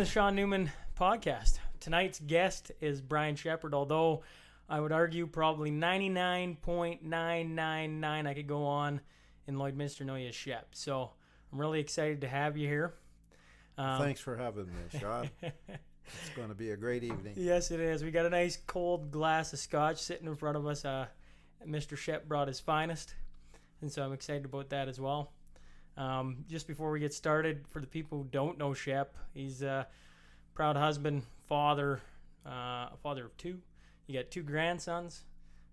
the Shaun Newman podcast. Tonight's guest is Brian Sheppard, although I would argue probably 99.999 I could go on in Lloydminster know you as Shep. So I'm really excited to have you here. Thanks for having me, Shaun. It's going to be a great evening. Yes, it is. We got a nice cold glass of scotch sitting in front of us. Mr. Shep brought his finest, and so I'm excited about that as well. Just before we get started, for the people who don't know Shep, he's a proud husband, father, a father of two. You got two grandsons.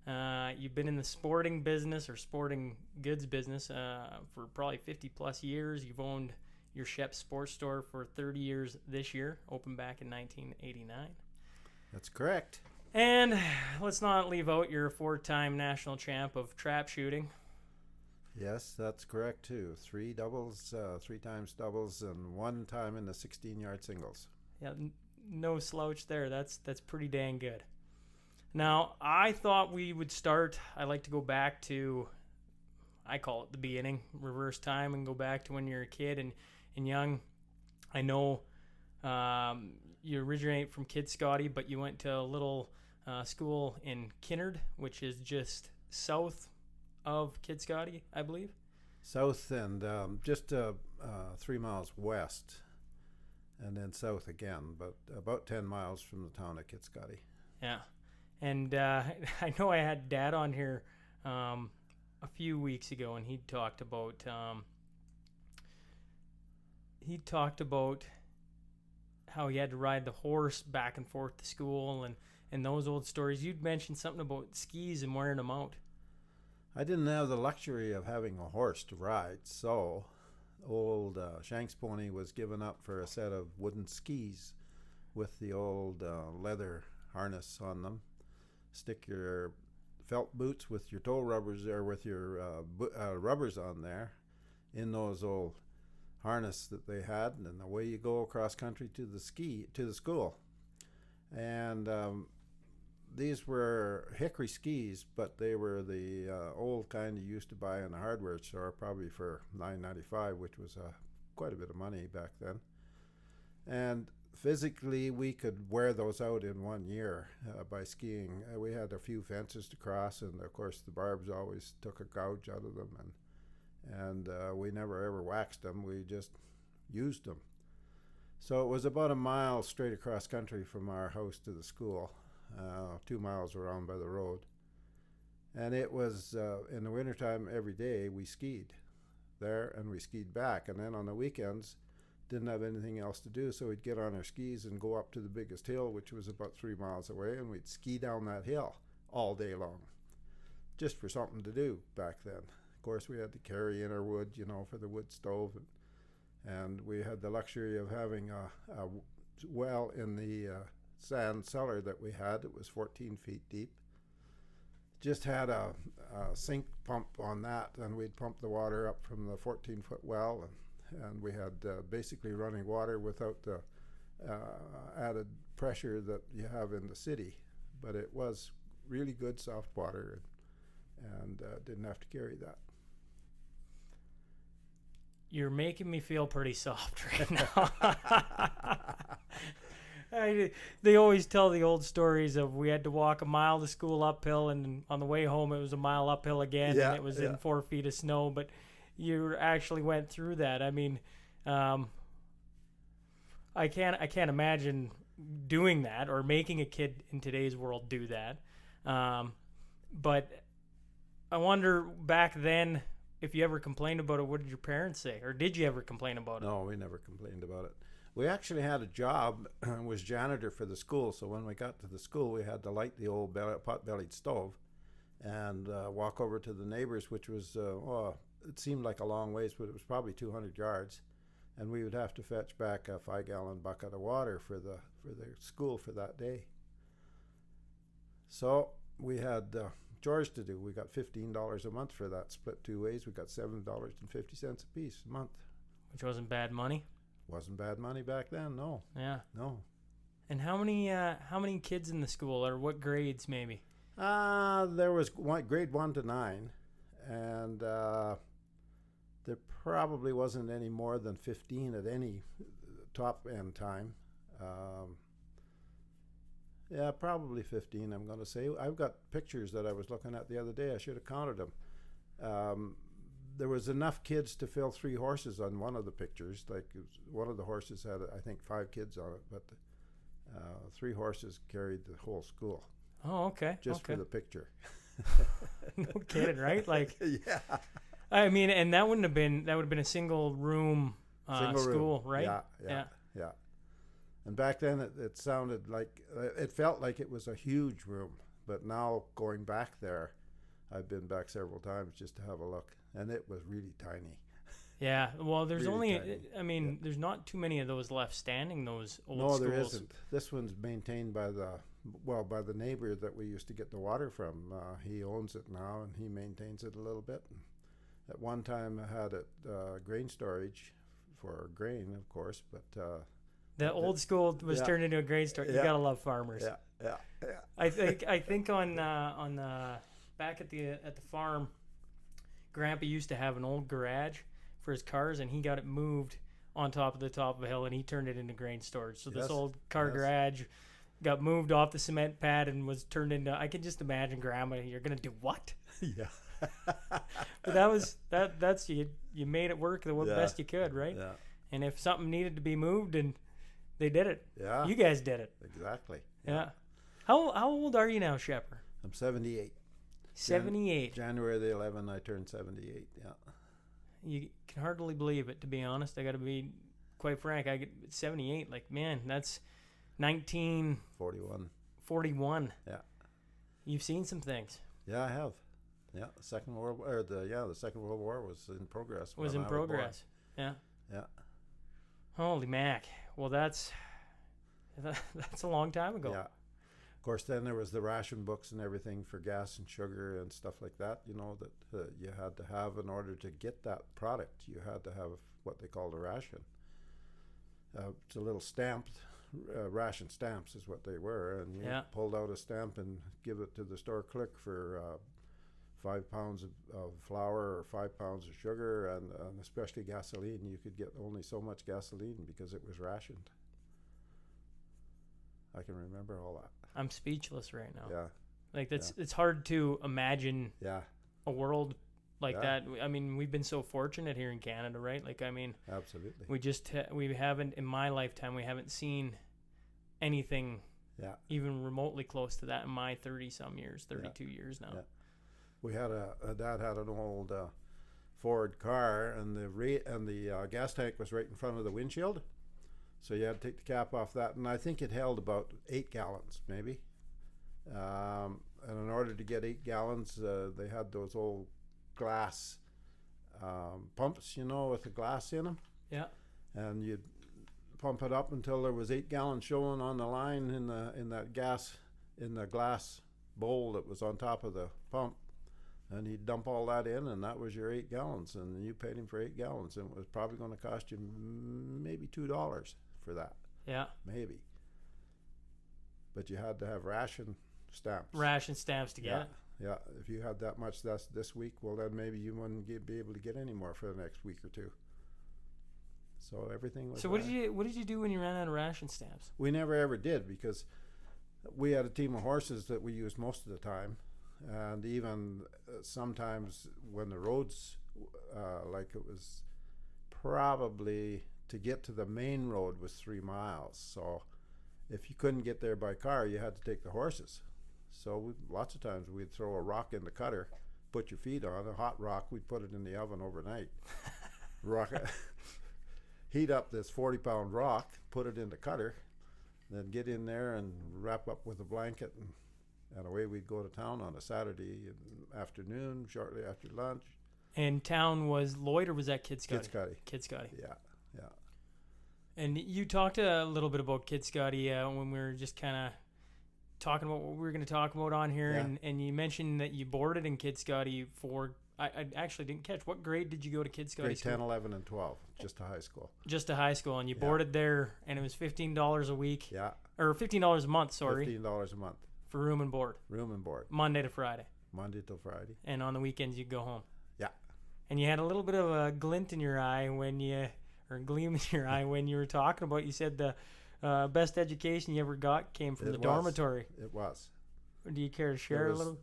You've been in the sporting business or sporting goods business for probably 50 plus years. You've owned your Shep Sports store for 30 years this year, opened back in 1989. That's correct. And let's not leave out your four-time national champ of trap shooting. Yes, that's correct too. Three times doubles, and one time in the 16-yard singles. Yeah, no slouch there. That's pretty dang good. Now, I thought we would start, I like to go back to, I call it the beginning, reverse time, and go back to when you're a kid and young. I know you originate from Kid Scotty, but you went to a little school in Kinnard, which is just south of Kid Scotty, I believe. South and just 3 miles west, and then south again, but about 10 miles from the town of Kid Scotty. Yeah, and I know I had Dad on here a few weeks ago, and he talked about how he had to ride the horse back and forth to school and those old stories. You'd mentioned something about skis and wearing them out. I didn't have the luxury of having a horse to ride, so old Shanks pony was given up for a set of wooden skis with the old leather harness on them. Stick your felt boots with your toe rubbers or with your rubbers on there in those old harness that they had, and away you go across country to the school. And these were hickory skis, but they were the old kind you used to buy in the hardware store, probably for $9.95, which was quite a bit of money back then. And physically, we could wear those out in 1 year by skiing. We had a few fences to cross, and of course the barbs always took a gouge out of them, and we never ever waxed them. We just used them. So it was about a mile straight across country from our house to the school, 2 miles around by the road. And it was in the wintertime every day we skied there and we skied back. And then on the weekends, didn't have anything else to do, so we'd get on our skis and go up to the biggest hill, which was about 3 miles away, and we'd ski down that hill all day long, just for something to do back then. Of course, we had to carry in our wood, for the wood stove, and we had the luxury of having a well in the sand cellar that we had. It was 14 feet deep. Just had a sink pump on that, and we'd pump the water up from the 14-foot well, and we had basically running water without the added pressure that you have in the city. But it was really good soft water, and didn't have to carry that. You're making me feel pretty soft right now. They always tell the old stories of we had to walk a mile to school uphill, and on the way home it was a mile uphill again, and it was in 4 feet of snow. But you actually went through that. I mean, I can't imagine doing that or making a kid in today's world do that. But I wonder back then, if you ever complained about it, what did your parents say? Or did you ever complain about it? No, we never complained about it. We actually had a job, was janitor for the school, so when we got to the school, we had to light the old pot-bellied stove and walk over to the neighbors, which was, it seemed like a long ways, but it was probably 200 yards. And we would have to fetch back a 5-gallon bucket of water for the school for that day. So we had chores to do. We got $15 a month for that, split 2 ways. We got $7.50 a piece a month. Which wasn't bad money. Wasn't bad money back then, no. Yeah. No. And how many kids in the school, or what grades maybe? There was grade 1 to 9, and there probably wasn't any more than 15 at any top end time. Yeah, probably 15, I'm going to say. I've got pictures that I was looking at the other day. I should have counted them. There was enough kids to fill 3 horses on one of the pictures. Like one of the horses had, I think, 5 kids on it, but 3 horses carried the whole school. Oh, okay. Just for the picture. No kidding, right? Like, yeah. I mean, and that would have been a single room school, right? Yeah. And back then it sounded like, it felt like it was a huge room. But now going back there, I've been back several times just to have a look, and it was really tiny. Yeah, well, there's Really only, tiny. I mean, there's not too many of those left standing, those old No, schools. there isn't. This one's maintained by by the neighbor that we used to get the water from. He owns it now, and he maintains it a little bit. At one time, I had it grain storage for grain, of course, but the old school was turned into a grain store. You gotta love farmers. Yeah. I think on back at the farm, Grandpa used to have an old garage for his cars, and he got it moved on top of a hill, and he turned it into grain storage. So this old car garage got moved off the cement pad and was turned into. I can just imagine Grandma. You're gonna do what? Yeah. But that's you made it work the best you could, right? Yeah. And if something needed to be moved, and they did it. Yeah. You guys did it. Exactly. Yeah. How old are you now, Sheppard? I'm 78. 78. January the 11th, I turned 78. Yeah. You can hardly believe it, to be honest. I got to be quite frank. I get 78. Like, man, that's 1941. Yeah. You've seen some things. Yeah, I have. Yeah, the Second World War was in progress. Was in progress. Yeah. Yeah. Holy mac. Well, that's a long time ago. Yeah. Of course, then there was the ration books and everything for gas and sugar and stuff like that, that you had to have in order to get that product. You had to have what they called a ration. It's a little stamped, ration stamps is what they were, and you pulled out a stamp and give it to the store clerk for 5 pounds of flour or 5 pounds of sugar, and especially gasoline. You could get only so much gasoline because it was rationed. I can remember all that. I'm speechless right now. Yeah. Like it's hard to imagine a world like that. I mean, we've been so fortunate here in Canada, right? Like, I mean, absolutely. We haven't, in my lifetime, we haven't seen anything even remotely close to that in my 30-some years, 32 years now. Yeah. We had Dad had an old Ford car, and the gas tank was right in front of the windshield. So you had to take the cap off that, and I think it held about 8 gallons, maybe. And in order to get 8 gallons, they had those old glass pumps, with the glass in them. Yeah. And you'd pump it up until there was 8 gallons showing on the line in the glass bowl that was on top of the pump. And he'd dump all that in, and that was your 8 gallons. And you paid him for 8 gallons, and it was probably going to cost you maybe $2 for that. Yeah. Maybe. But you had to have ration stamps. Ration stamps to get it. Yeah. If you had that much this week, well, then maybe you wouldn't be able to get any more for the next week or two. So everything was. So what did you do when you ran out of ration stamps? We never ever did, because we had a team of horses that we used most of the time. And even sometimes when the roads, like it was probably to get to the main road was 3 miles. So if you couldn't get there by car, you had to take the horses. So lots of times we'd throw a rock in the cutter, put your feet on a hot rock. We'd put it in the oven overnight. Heat up this 40-pound rock, put it in the cutter, then get in there and wrap up with a blanket, and away we'd go to town on a Saturday afternoon, shortly after lunch. And town was Lloyd, or was that Kid Scotty? Kid Scotty. Yeah. And you talked a little bit about Kid Scotty when we were just kind of talking about what we were going to talk about on here, and you mentioned that you boarded in Kid Scotty for. I actually didn't catch. What grade did you go to Kid Scotty? Grade 10, 11, and 12, just to high school. Just to high school, and you boarded there, and it was $15 a week. Yeah. Or $15 a month, sorry. $15 a month. For room and board. Room and board. Monday to Friday. Monday till Friday. And on the weekends you'd go home. Yeah. And you had a little bit of a glint in your eye or gleam in your eye when you were talking about, you said Best education you ever got came from the dormitory. It was. Do you care to share a little?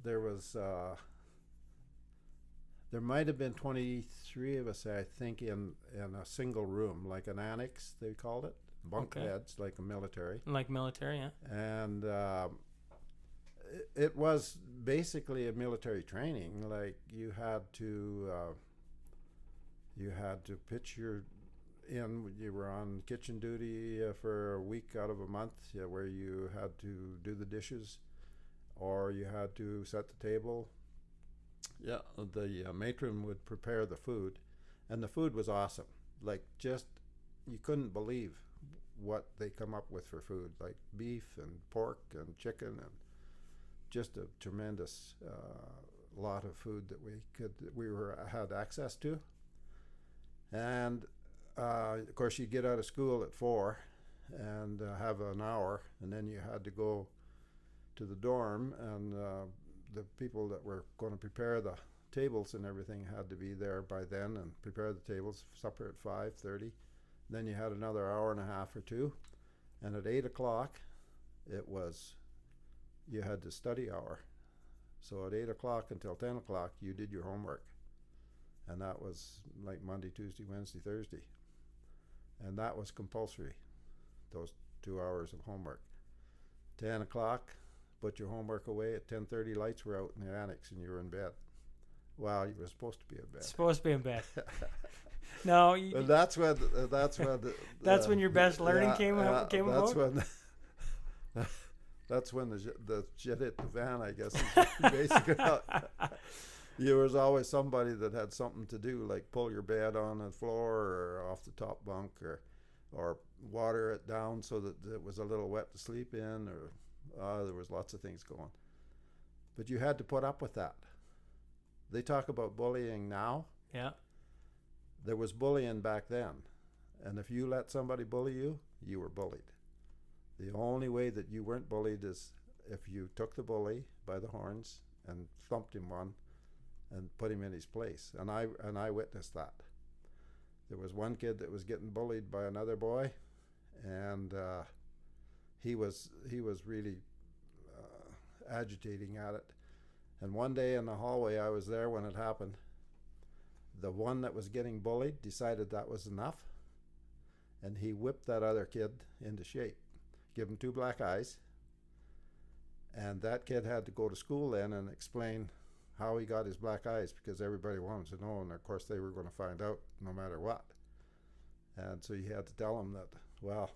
There might have been 23 of us, I think, in a single room, like an annex, they called it. Bunk beds, like a military. Like military, yeah. And it was basically a military training. Like you had to pitch you were on kitchen duty for a week out of a month, where you had to do the dishes, or you had to set the table. Yeah, the matron would prepare the food, and the food was awesome. Like, just, you couldn't believe what they come up with for food, like beef and pork and chicken, and just a tremendous lot of food that we had access to. And of course, you get out of school at 4 and have an hour, and then you had to go to the dorm, and the people that were going to prepare the tables and everything had to be there by then and prepare the tables. Supper at 5:30. Then you had another hour and a half or two, and at 8 o'clock you had the study hour. So at 8 o'clock until 10 o'clock you did your homework, and that was like Monday, Tuesday, Wednesday, Thursday, and that was compulsory, those 2 hours of homework. 10 o'clock, put your homework away. At 10:30, lights were out in the annex and you were in bed. Well, you were supposed to be in bed. Supposed to be in bed. No, but that's when your best learning came about. That's when the shit hit the fan, I guess. Basically, there was always somebody that had something to do, like pull your bed on the floor or off the top bunk, or water it down so that it was a little wet to sleep in, or there was lots of things going. But you had to put up with that. They talk about bullying now. Yeah. There was bullying back then. And if you let somebody bully you, you were bullied. The only way that you weren't bullied is if you took the bully by the horns and thumped him one and put him in his place. And I witnessed that. There was one kid that was getting bullied by another boy, and he was really agitating at it. And one day in the hallway, I was there when it happened. The one that was getting bullied decided that was enough, and he whipped that other kid into shape, give him 2 black eyes, and that kid had to go to school then and explain how he got his black eyes, because everybody wanted to know, and of course they were going to find out no matter what. And so he had to tell him that, well,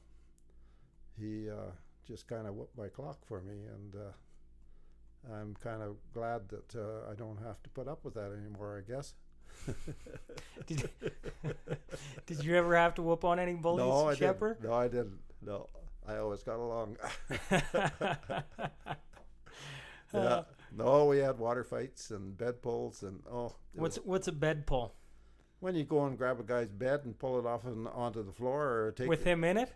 he just kind of whooped my clock for me, and I'm kind of glad that I don't have to put up with that anymore, I guess. Did you ever have to whoop on any bullies, Sheppard? No, I didn't. No, I always got along. Yeah. No, we had water fights and bed pulls, and what's a bed pull? When you go and grab a guy's bed and pull it off and onto the floor, or take with him in it.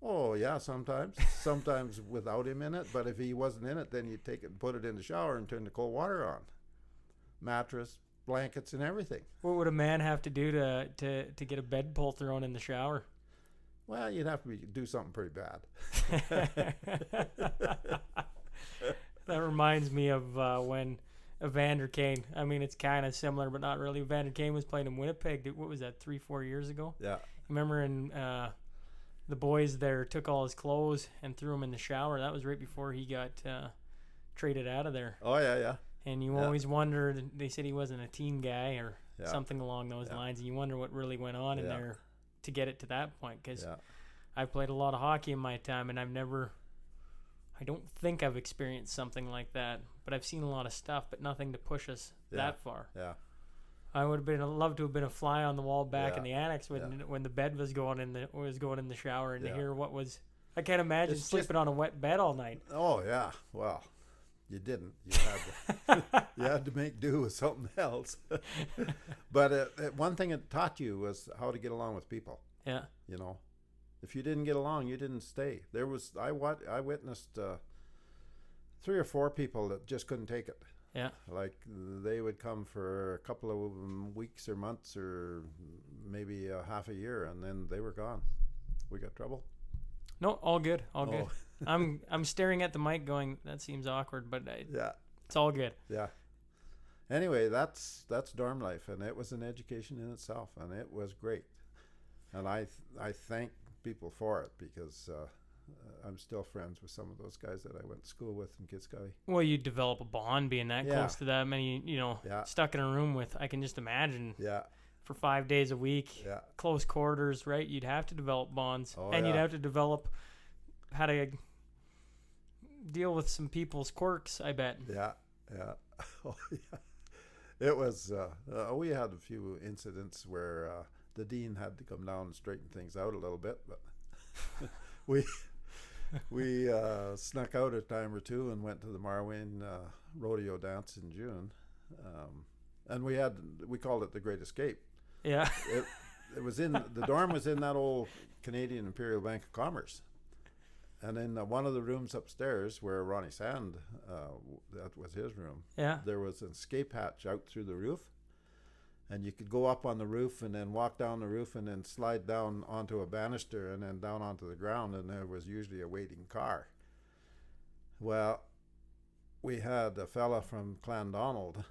Oh yeah, sometimes without him in it. But if he wasn't in it, then you take it and put it in the shower and turn the cold water on. Mattress, blankets, and everything. What would a man have to do to get a bed pull thrown in the shower? Well, you'd have to do something pretty bad. That reminds me of when Evander Kane. I mean, it's kind of similar, but not really. Evander Kane was playing in Winnipeg. What was that, 3-4 years ago? Yeah. Remember in the boys there took all his clothes and threw him in the shower. That was right before he got traded out of there. Oh, yeah. And you always wondered, they said he wasn't a team guy or something along those lines, and you wonder what really went on in there to get it to that point, because I've played a lot of hockey in my time, and I don't think I've experienced something like that, but I've seen a lot of stuff, but nothing to push us that far. Yeah. I would have loved to have been a fly on the wall back in the annex when the bed was going in the shower, and to hear what was. I can't imagine sleeping on a wet bed all night. Oh yeah, well, you didn't. You had to make do with something else. But one thing it taught you was how to get along with people. Yeah. You know, if you didn't get along, you didn't stay. I witnessed 3 or 4 people that just couldn't take it. Yeah. Like they would come for a couple of weeks or months or maybe half a year, and then they were gone. We got trouble. No, all good, all good. Oh. I'm staring at the mic, going, that seems awkward, but Yeah. it's all good. Yeah. Anyway, that's dorm life, and it was an education in itself, and it was great. And I thank people for it, because I'm still friends with some of those guys that I went to school with in Kitskowie. Well, you develop a bond being that close to that many, stuck in a room with. I can just imagine. Yeah. For 5 days a week, Yeah. close quarters, right? You'd have to develop bonds, Oh, and yeah. you'd have to develop how to deal with some people's quirks, I bet. Yeah. Yeah. Oh, yeah. It was. We had a few incidents where the dean had to come down and straighten things out a little bit, but we snuck out a time or two and went to the Marwayne rodeo dance in June, and we called it the Great Escape. Yeah. It was in the dorm was in that old Canadian Imperial Bank of Commerce, and in one of the rooms upstairs where Ronnie Sand, that was his room. Yeah. There was an escape hatch out through the roof, and you could go up on the roof and then walk down the roof and then slide down onto a banister and then down onto the ground, and there was usually a waiting car. Well, we had a fella from Clandonald,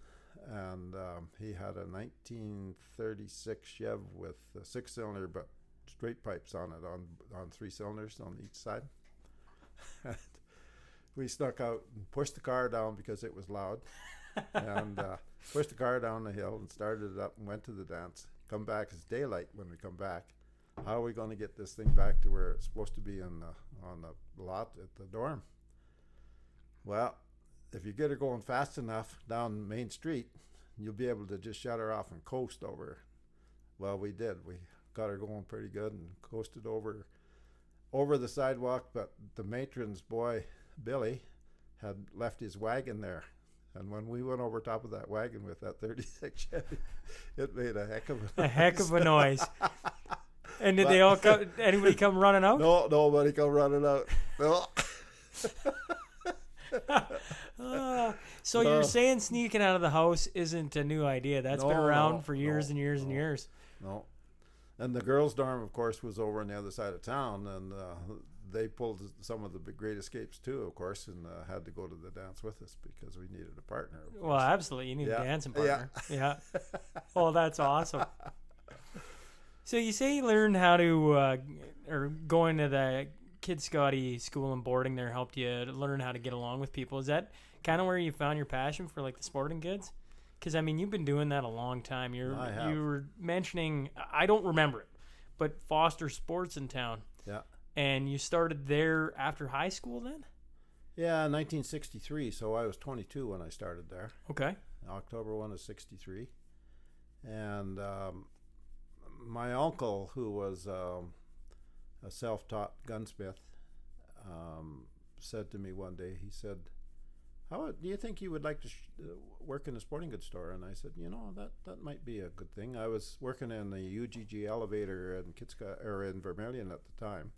and he had a 1936 Chev with a 6-cylinder but straight pipes on it, on 3 cylinders on each side. And we snuck out and pushed the car down because it was loud, and pushed the car down the hill and started it up and went to the dance. Come back, it's daylight when we come back. How are we going to get this thing back to where it's supposed to be on the lot at the dorm? Well, if you get her going fast enough down Main Street, you'll be able to just shut her off and coast over. Well, we did. We got her going pretty good and coasted over the sidewalk, but the matron's boy, Billy, had left his wagon there. And when we went over top of that wagon with that 36 Chevy, it made a heck of a noise. And did they all come? Anybody come running out? No, nobody come running out. No. So you're saying sneaking out of the house isn't a new idea? That's been around for years and years and years. No. And the girls' dorm, of course, was over on the other side of town, and they pulled some of the big Great Escapes too, of course, and had to go to the dance with us because we needed a partner. Well, absolutely, you need a dancing partner. Yeah. Oh, that's awesome. So you say you learned how to, or going to the Kid Scotty school and boarding there helped you learn how to get along with people. Is that kind of where you found your passion for like the sporting goods? Because, I mean, you've been doing that a long time. You were mentioning, I don't remember it, but Foster Sports in town. Yeah. And you started there after high school then? Yeah, 1963. So I was 22 when I started there. Okay. October 1 of 63. And my uncle, who was a self-taught gunsmith, said to me one day, he said, "How do you think you would like to work in a sporting goods store?" And I said, that might be a good thing. I was working in the UGG elevator in Vermilion at the time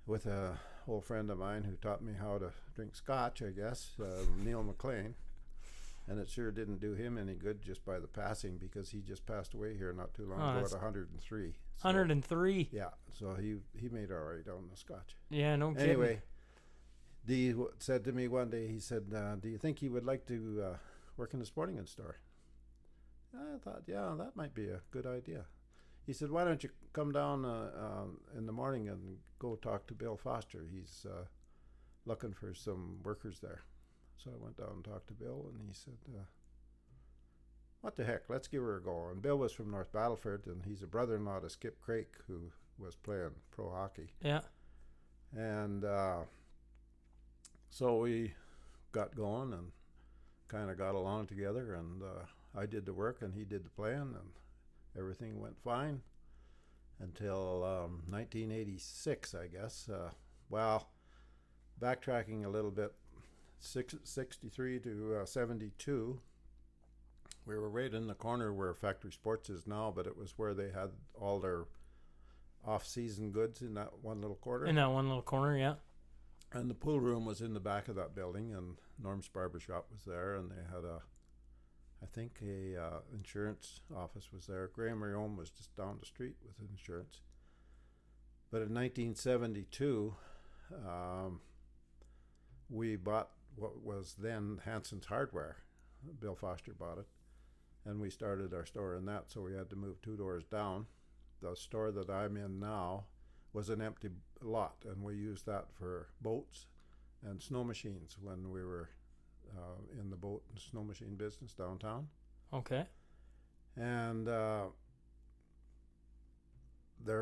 with a old friend of mine who taught me how to drink scotch, I guess, Neil McLean. And it sure didn't do him any good just by the passing, because he just passed away here not too long ago at 103. So, 103? Yeah, so he made all right on the scotch. Yeah, no kidding. Anyway, Dee said to me one day, he said, "Do you think you would like to work in a sporting goods store?" I thought, yeah, that might be a good idea. He said, "Why don't you come down in the morning and go talk to Bill Foster? He's looking for some workers there." So I went down and talked to Bill, and he said, "What the heck, let's give her a go." And Bill was from North Battleford, and he's a brother-in-law to Skip Craik, who was playing pro hockey. Yeah. And so we got going and kind of got along together, and I did the work and he did the playing, and everything went fine until 1986, I guess. Well, backtracking a little bit, 63 to 72, we were right in the corner where Factory Sports is now, but it was where they had all their off-season goods in that one little corner. In that one little corner, yeah. And the pool room was in the back of that building, and Norm's Barbershop was there, and they had I think a insurance office was there. Graham Riome was just down the street with insurance. But in 1972, we bought what was then Hanson's Hardware. Bill Foster bought it, and we started our store in that, so we had to move 2 doors down. The store that I'm in now was an empty lot, and we used that for boats and snow machines when we were in the boat and snow machine business downtown. Okay. And there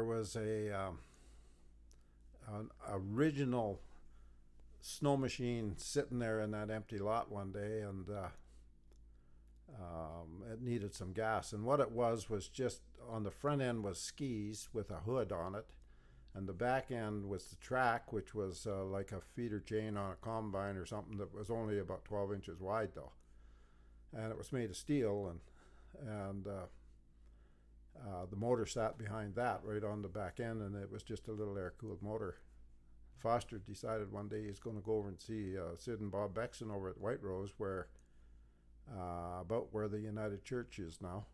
was an original snow machine sitting there in that empty lot one day, and it needed some gas. And what it was just on the front end was skis with a hood on it, and the back end was the track, which was like a feeder chain on a combine or something that was only about 12 inches wide though, and it was made of steel, and the motor sat behind that right on the back end, and it was just a little air-cooled motor. Foster decided one day he's going to go over and see Sid and Bob Bexon over at White Rose, where about where the United Church is now.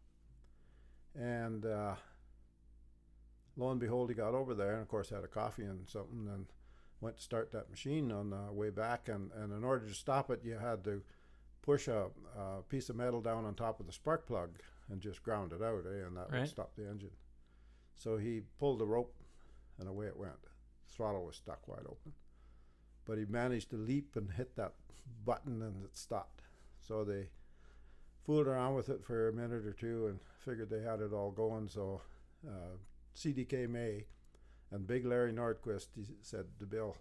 And lo and behold, he got over there and of course had a coffee and something, and went to start that machine on the way back, and in order to stop it you had to push a piece of metal down on top of the spark plug and just ground it out, and that would stop the engine. So he pulled the rope and away it went. The throttle was stuck wide open, but he managed to leap and hit that button and it stopped. So they fooled around with it for a minute or two and figured they had it all going. So CDK May and Big Larry Nordquist, he said to Bill,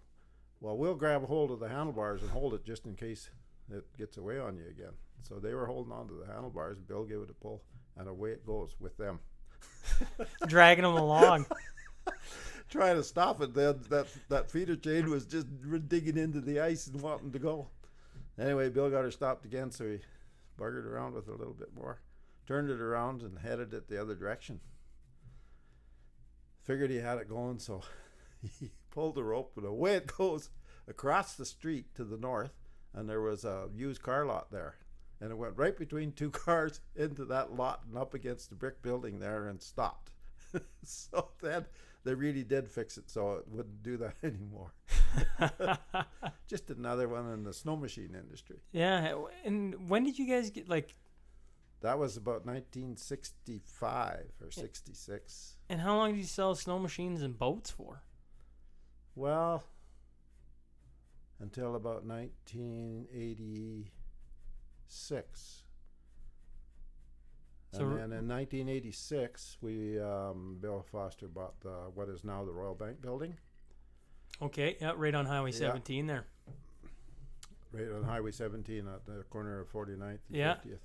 well, we'll grab a hold of the handlebars and hold it just in case it gets away on you again. So they were holding on to the handlebars, and Bill gave it a pull, and away it goes with them. Dragging them along. Trying to stop it, then that feeder chain was just digging into the ice and wanting to go. Anyway, Bill got her stopped again, so he buggered around with it a little bit more, turned it around and headed it the other direction. Figured he had it going, so he pulled the rope, and away it goes across the street to the north, and there was a used car lot there, and it went right between 2 cars into that lot and up against the brick building there and stopped. So then they really did fix it so it wouldn't do that anymore. Just another one in the snow machine industry. Yeah. And when did you guys get, like... That was about 1965 or 66. And how long did you sell snow machines and boats for? Well, until about 1986. So, and then in 1986, we Bill Foster bought what is now the Royal Bank Building. Okay, yeah, right on Highway 17 there. Right on Highway 17 at the corner of 49th and 50th.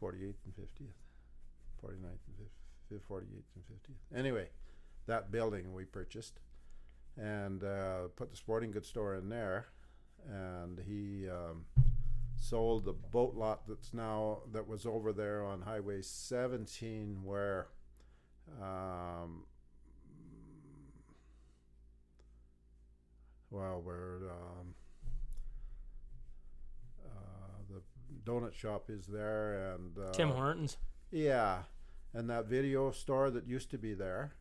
48th and 50th. 49th and 48th and 50th. Anyway, that building we purchased and put the sporting goods store in there, and he sold the boat lot that was over there on Highway 17 where the donut shop is there, and Tim Hortons. Yeah, and that video store that used to be there,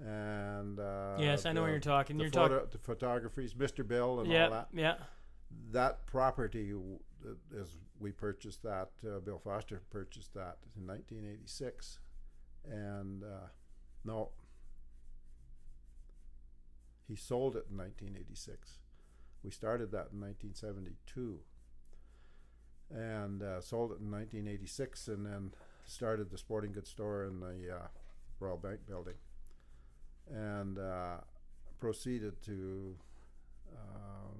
and yes, I know what you're talking. The photography's Mr. Bill and all that. Yeah. That property we purchased that. Bill Foster purchased that in 1986, and no, he sold it in 1986. We started that in 1972, and sold it in 1986, and then started the sporting goods store in the Royal Bank Building, and proceeded to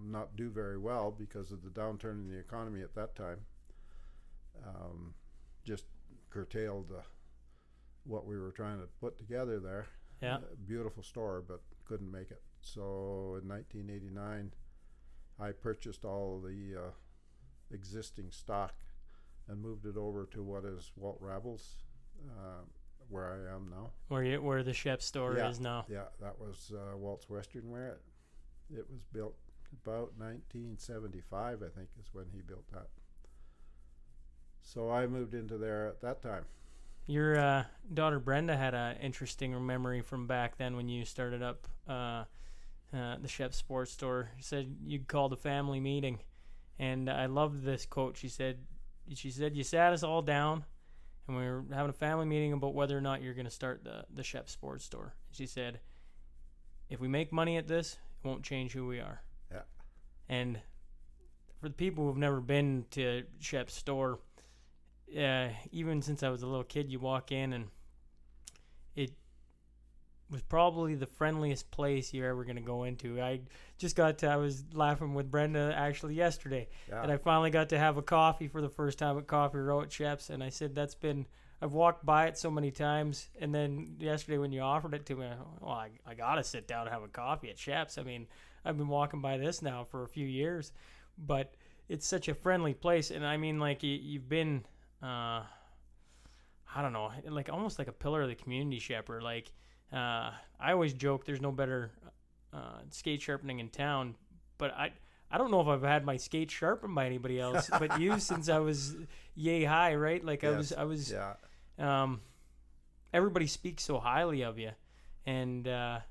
not do very well because of the downturn in the economy at that time. Just curtailed what we were trying to put together there. Yeah. Beautiful store, but couldn't make it. So in 1989, I purchased all the existing stock and moved it over to what is Walt Ravel's, where I am now. Where the Shep store is now. Yeah, that was Walt's Western Wear. It was built about 1975, I think, is when he built that. So I moved into there at that time. Your daughter Brenda had an interesting memory from back then when you started up the Shep Sports store. She said you called a family meeting, and I loved this quote. She said you sat us all down, and we were having a family meeting about whether or not you're going to start the Shep Sports store. She said, if we make money at this, it won't change who we are. Yeah. And for the people who've never been to Shep's store, even since I was a little kid, you walk in and it was probably the friendliest place you're ever going to go into. I was laughing with Brenda actually yesterday, and I finally got to have a coffee for the first time at Coffee Row at Shep's, and I said I've walked by it so many times, and then yesterday when you offered it to me, I got to sit down and have a coffee at Shep's. I mean, I've been walking by this now for a few years, but it's such a friendly place, and I mean, like, you've been, I don't know, like almost like a pillar of the community, Sheppard. Like, I always joke there's no better skate sharpening in town, but I don't know if I've had my skate sharpened by anybody else but you since I was yay high, right? Like, yes. I was everybody speaks so highly of you, and I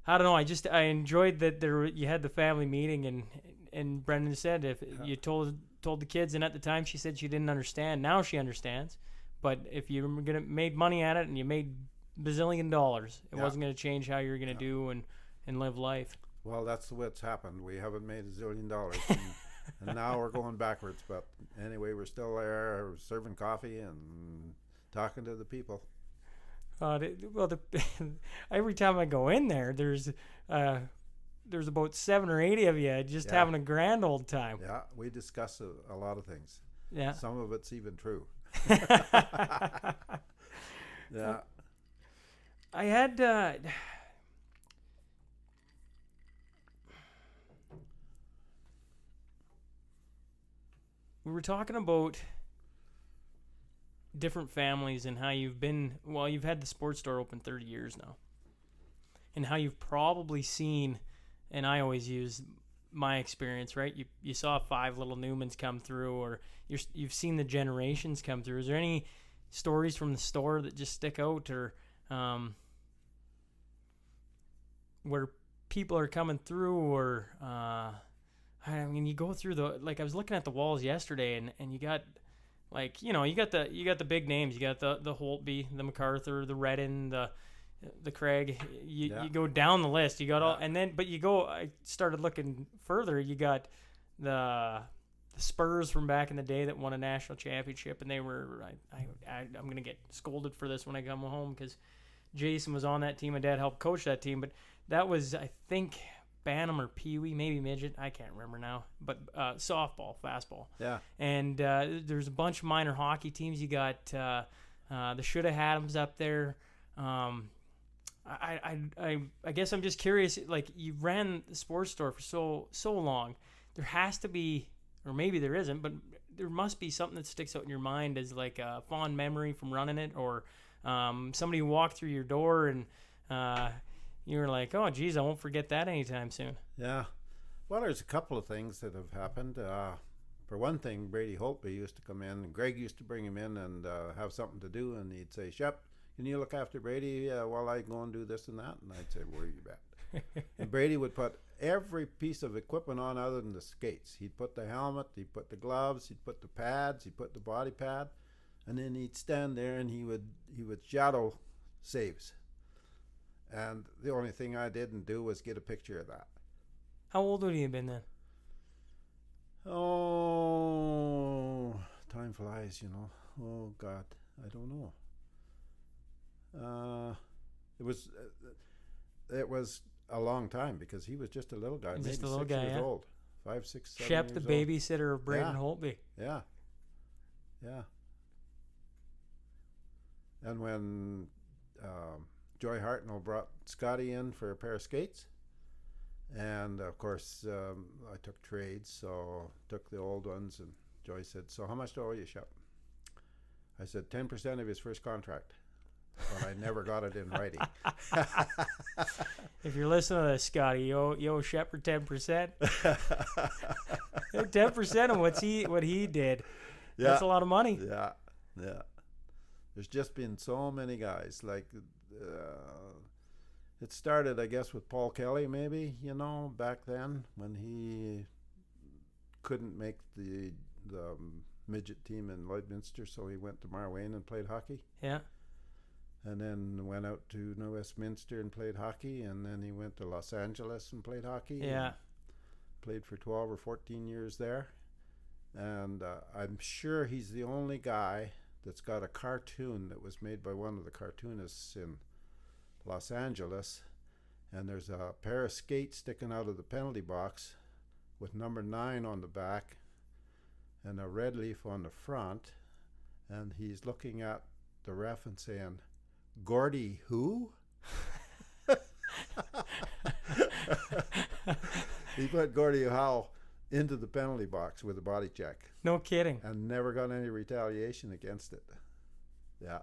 don't know, I enjoyed that you had the family meeting, and Brendan said if you told the kids, and at the time she said she didn't understand. Now she understands, but if you were gonna made money at it and you made bazillion dollars, it wasn't going to change how you're going to do and live life. Well, that's what's happened. We haven't made $1 zillion, and now we're going backwards. But anyway, we're still there serving coffee and talking to the people. Every time I go in there, there's about 7 or 8 of you just having a grand old time. Yeah, we discuss a lot of things. Yeah, some of it's even true. Yeah. I had we were talking about different families and how you've had the sports store open 30 years now, and how you've probably seen, and I always use my experience, right? You saw 5 little Newmans come through, or you've seen the generations come through. Is there any stories from the store that just stick out, or where people are coming through, or I mean, you go through I was looking at the walls yesterday, and you got, like, you got the big names. You got the Holtby, the MacArthur, the Redden, the Craig. You go down the list. You got all, and then I started looking further. You got the Spurs from back in the day that won a national championship, and they were I'm gonna get scolded for this when I come home because Jason was on that team. My dad helped coach that team, but that was, I think, Bantam or Pee Wee, maybe midget. I can't remember now. But softball, fastball. Yeah. And there's a bunch of minor hockey teams. You got the Shoulda Had'ems up there. I guess I'm just curious. Like, you ran the sports store for so long. There has to be, or maybe there isn't, but there must be something that sticks out in your mind as like a fond memory from running it, or somebody who walked through your door and you were like, oh, geez, I won't forget that anytime soon. Yeah. Well, there's a couple of things that have happened. For one thing, Brady Holtby used to come in, and Greg used to bring him in and have something to do, and he'd say, Shep, can you look after Brady while I go and do this and that? And I'd say, where you bet? And Brady would put every piece of equipment on other than the skates. He'd put the helmet, he'd put the gloves, he'd put the pads, he'd put the body pad, and then he'd stand there and he would shadow saves. And the only thing I didn't do was get a picture of that. How old would he have been then? Oh, time flies, Oh, God, I don't know. It was a long time because he was just a little guy, maybe just a 6 little guy, years old. 5, 6, 7 Shep, years the old. babysitter of Braden Holtby. Yeah. Yeah. And when Joy Hartnell brought Scotty in for a pair of skates, and of course I took trades, so took the old ones, and Joy said, so how much do I owe you, Shep? I said 10% of his first contract, but I never got it in writing. If you're listening to this, Scotty, you owe Sheppard 10%. 10% of what he did. Yeah. That's a lot of money. Yeah, yeah. There's just been so many guys. Like, it started, I guess, with Paul Kelly, maybe, back then when he couldn't make the midget team in Lloydminster, so he went to Marwayne and played hockey. Yeah. And then went out to New Westminster and played hockey, and then he went to Los Angeles and played hockey. Yeah. Played for 12 or 14 years there. And I'm sure he's the only guy that's got a cartoon that was made by one of the cartoonists in Los Angeles. And there's a pair of skates sticking out of the penalty box with number 9 on the back and a red leaf on the front. And he's looking at the ref and saying, "Gordy who?" He put Gordie Howe into the penalty box with a body check. No kidding. And never got any retaliation against it. Yeah.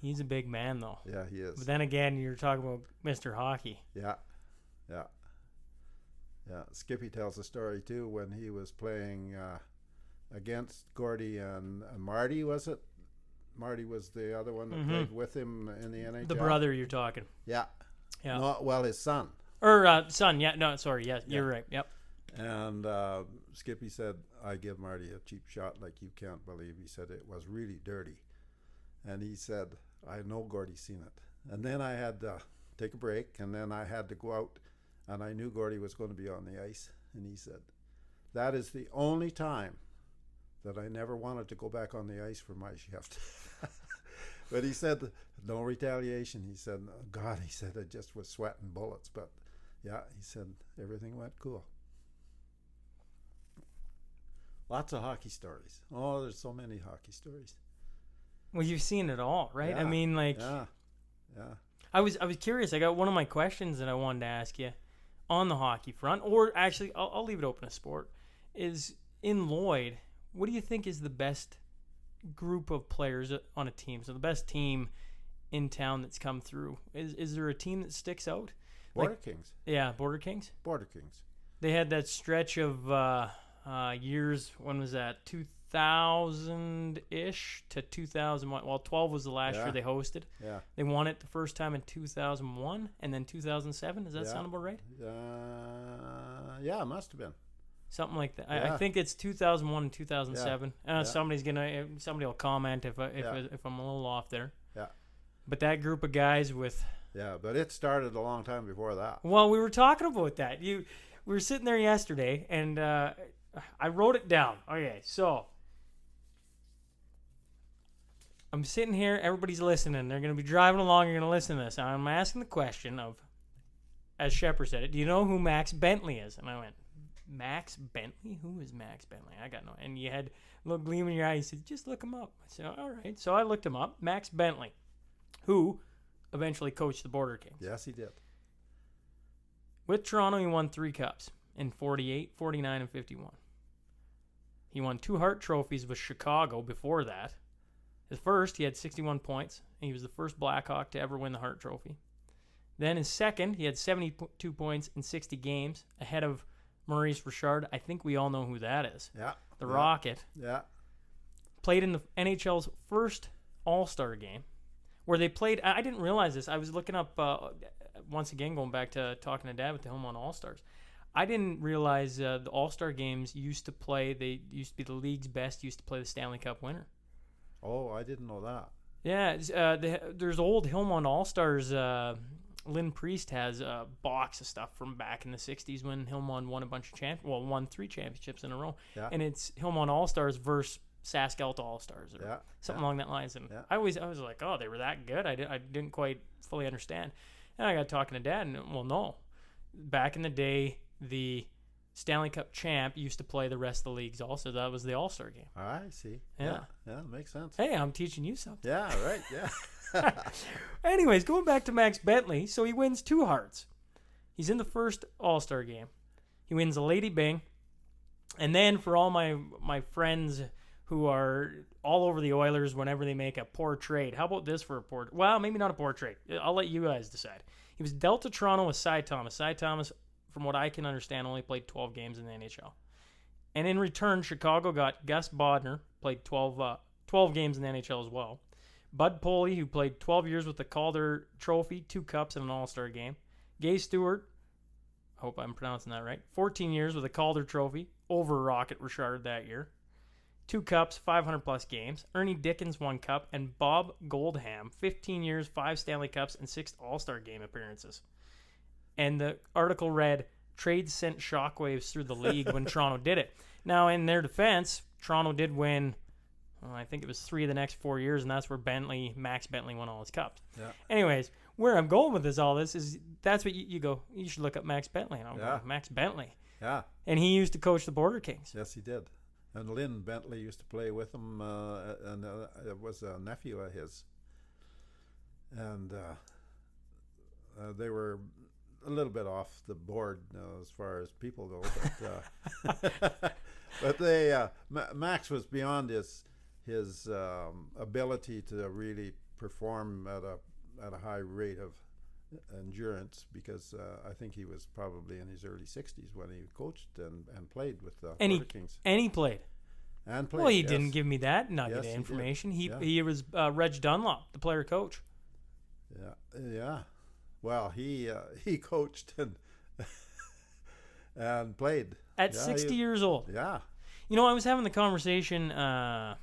He's a big man, though. Yeah, he is. But then again, you're talking about Mr. Hockey. Yeah. Yeah. Yeah. Skippy tells a story, too, when he was playing against Gordie and Marty, was it? Marty was the other one that played with him in the NHL. The brother you're talking. Yeah. Yeah. No, well, his son. Or son, yeah. No, sorry. Yeah, you're right. Yep. And Skippy said, "I give Marty a cheap shot like you can't believe." He said it was really dirty. And he said, "I know Gordie's seen it." And then I had to take a break, and then I had to go out, and I knew Gordie was going to be on the ice. And he said, "That is the only time that I never wanted to go back on the ice for my shift." But he said, no retaliation. He said, "Oh God," he said, "I just was sweating bullets." But yeah, he said, everything went cool. Lots of hockey stories. Oh, there's so many hockey stories. Well, you've seen it all, right? Yeah. I mean, like, Yeah. I was curious. I got one of my questions that I wanted to ask you on the hockey front, or actually, I'll leave it open to sport. Is in Lloyd, what do you think is the best group of players on a team? So the best team in town that's come through. Is there a team that sticks out? Border Kings. Yeah, Border Kings. Border Kings. They had that stretch of years. When was that? 2000-ish to 2001. Well, 12 was the last year they hosted. Yeah. They won it the first time in 2001 and then 2007. Does that sound about right? Yeah, it must have been. Something like that. Yeah. I think it's 2001 and 2007. Yeah. Somebody will comment if I'm a little off there. Yeah. But that group of guys with. Yeah, but it started a long time before that. Well, we were talking about that. We were sitting there yesterday, and I wrote it down. Okay, so I'm sitting here. Everybody's listening. They're going to be driving along. You're going to listen to this. And I'm asking the question of, as Sheppard said it, do you know who Max Bentley is? And I went, Max Bentley? Who is Max Bentley? I got no. And you had a little gleam in your eye. You said, just look him up. I said, all right. So I looked him up. Max Bentley, who eventually coached the Border Kings. Yes, he did. With Toronto, he won 3 cups in 48, 49, and 51. He won 2 Hart trophies with Chicago before that. His first, he had 61 points, and he was the first Blackhawk to ever win the Hart Trophy. Then his second, he had 72 points in 60 games, ahead of Maurice Richard. I think we all know who that is. Yeah. The Rocket. Yeah. Played in the NHL's first All-Star game, where they played. I didn't realize this. I was looking up, once again, going back to talking to Dad with the Hillmont All-Stars. I didn't realize the All-Star games used to play. They used to be the league's best. Used to play the Stanley Cup winner. Oh, I didn't know that. Yeah, there's old Hillmont All-Stars. Lynn Priest has a box of stuff from back in the 60s when Hillmont won a bunch of won 3 championships in a row. Yeah. And it's Hillmont All-Stars versus SaskAlta All-Stars or something along that lines. And I was like, oh, they were that good? I didn't quite fully understand. And I got talking to Dad, and, well, no. Back in the day, the Stanley Cup champ used to play the rest of the leagues also. That was the All-Star game. I see. Yeah. Yeah, makes sense. Hey, I'm teaching you something. Yeah, right, yeah. Anyways, going back to Max Bentley, so he wins 2 Hearts. He's in the first All-Star game. He wins a Lady Byng. And then for all my friends who are all over the Oilers whenever they make a poor trade, how about this for a poor... Well, maybe not a poor trade. I'll let you guys decide. He was dealt to Toronto with Cy Thomas. Cy Thomas, from what I can understand, only played 12 games in the NHL. And in return, Chicago got Gus Bodner, played 12 games in the NHL as well. Bud Poley, who played 12 years with the Calder Trophy, 2 cups and an All-Star game. Gay Stewart, I hope I'm pronouncing that right, 14 years with a Calder Trophy, over Rocket Richard that year. 2 cups, 500-plus games. Ernie Dickens, 1 cup. And Bob Goldham, 15 years, 5 Stanley Cups, and 6 All-Star game appearances. And the article read, trade sent shockwaves through the league when Toronto did it. Now, in their defense, Toronto did win, I think it was 3 of the next 4 years, and that's where Max Bentley won all his cups. Yeah. Anyways, where I'm going with all this is that's what you go, you should look up Max Bentley. And I'm going, Max Bentley. Yeah. And he used to coach the Border Kings. Yes, he did. And Lynn Bentley used to play with him, and it was a nephew of his. And they were a little bit off the board as far as people go, but but they Max was beyond his ability to really perform at a high rate of endurance, because I think he was probably in his early 60s when he coached and played with the Border Kings. And he played. And played. Well, he didn't give me that nugget of Yes, information. he He was Reg Dunlop, the player coach. Yeah. Well, he coached and played At 60 years old. Yeah. You know, I was having the conversation. I've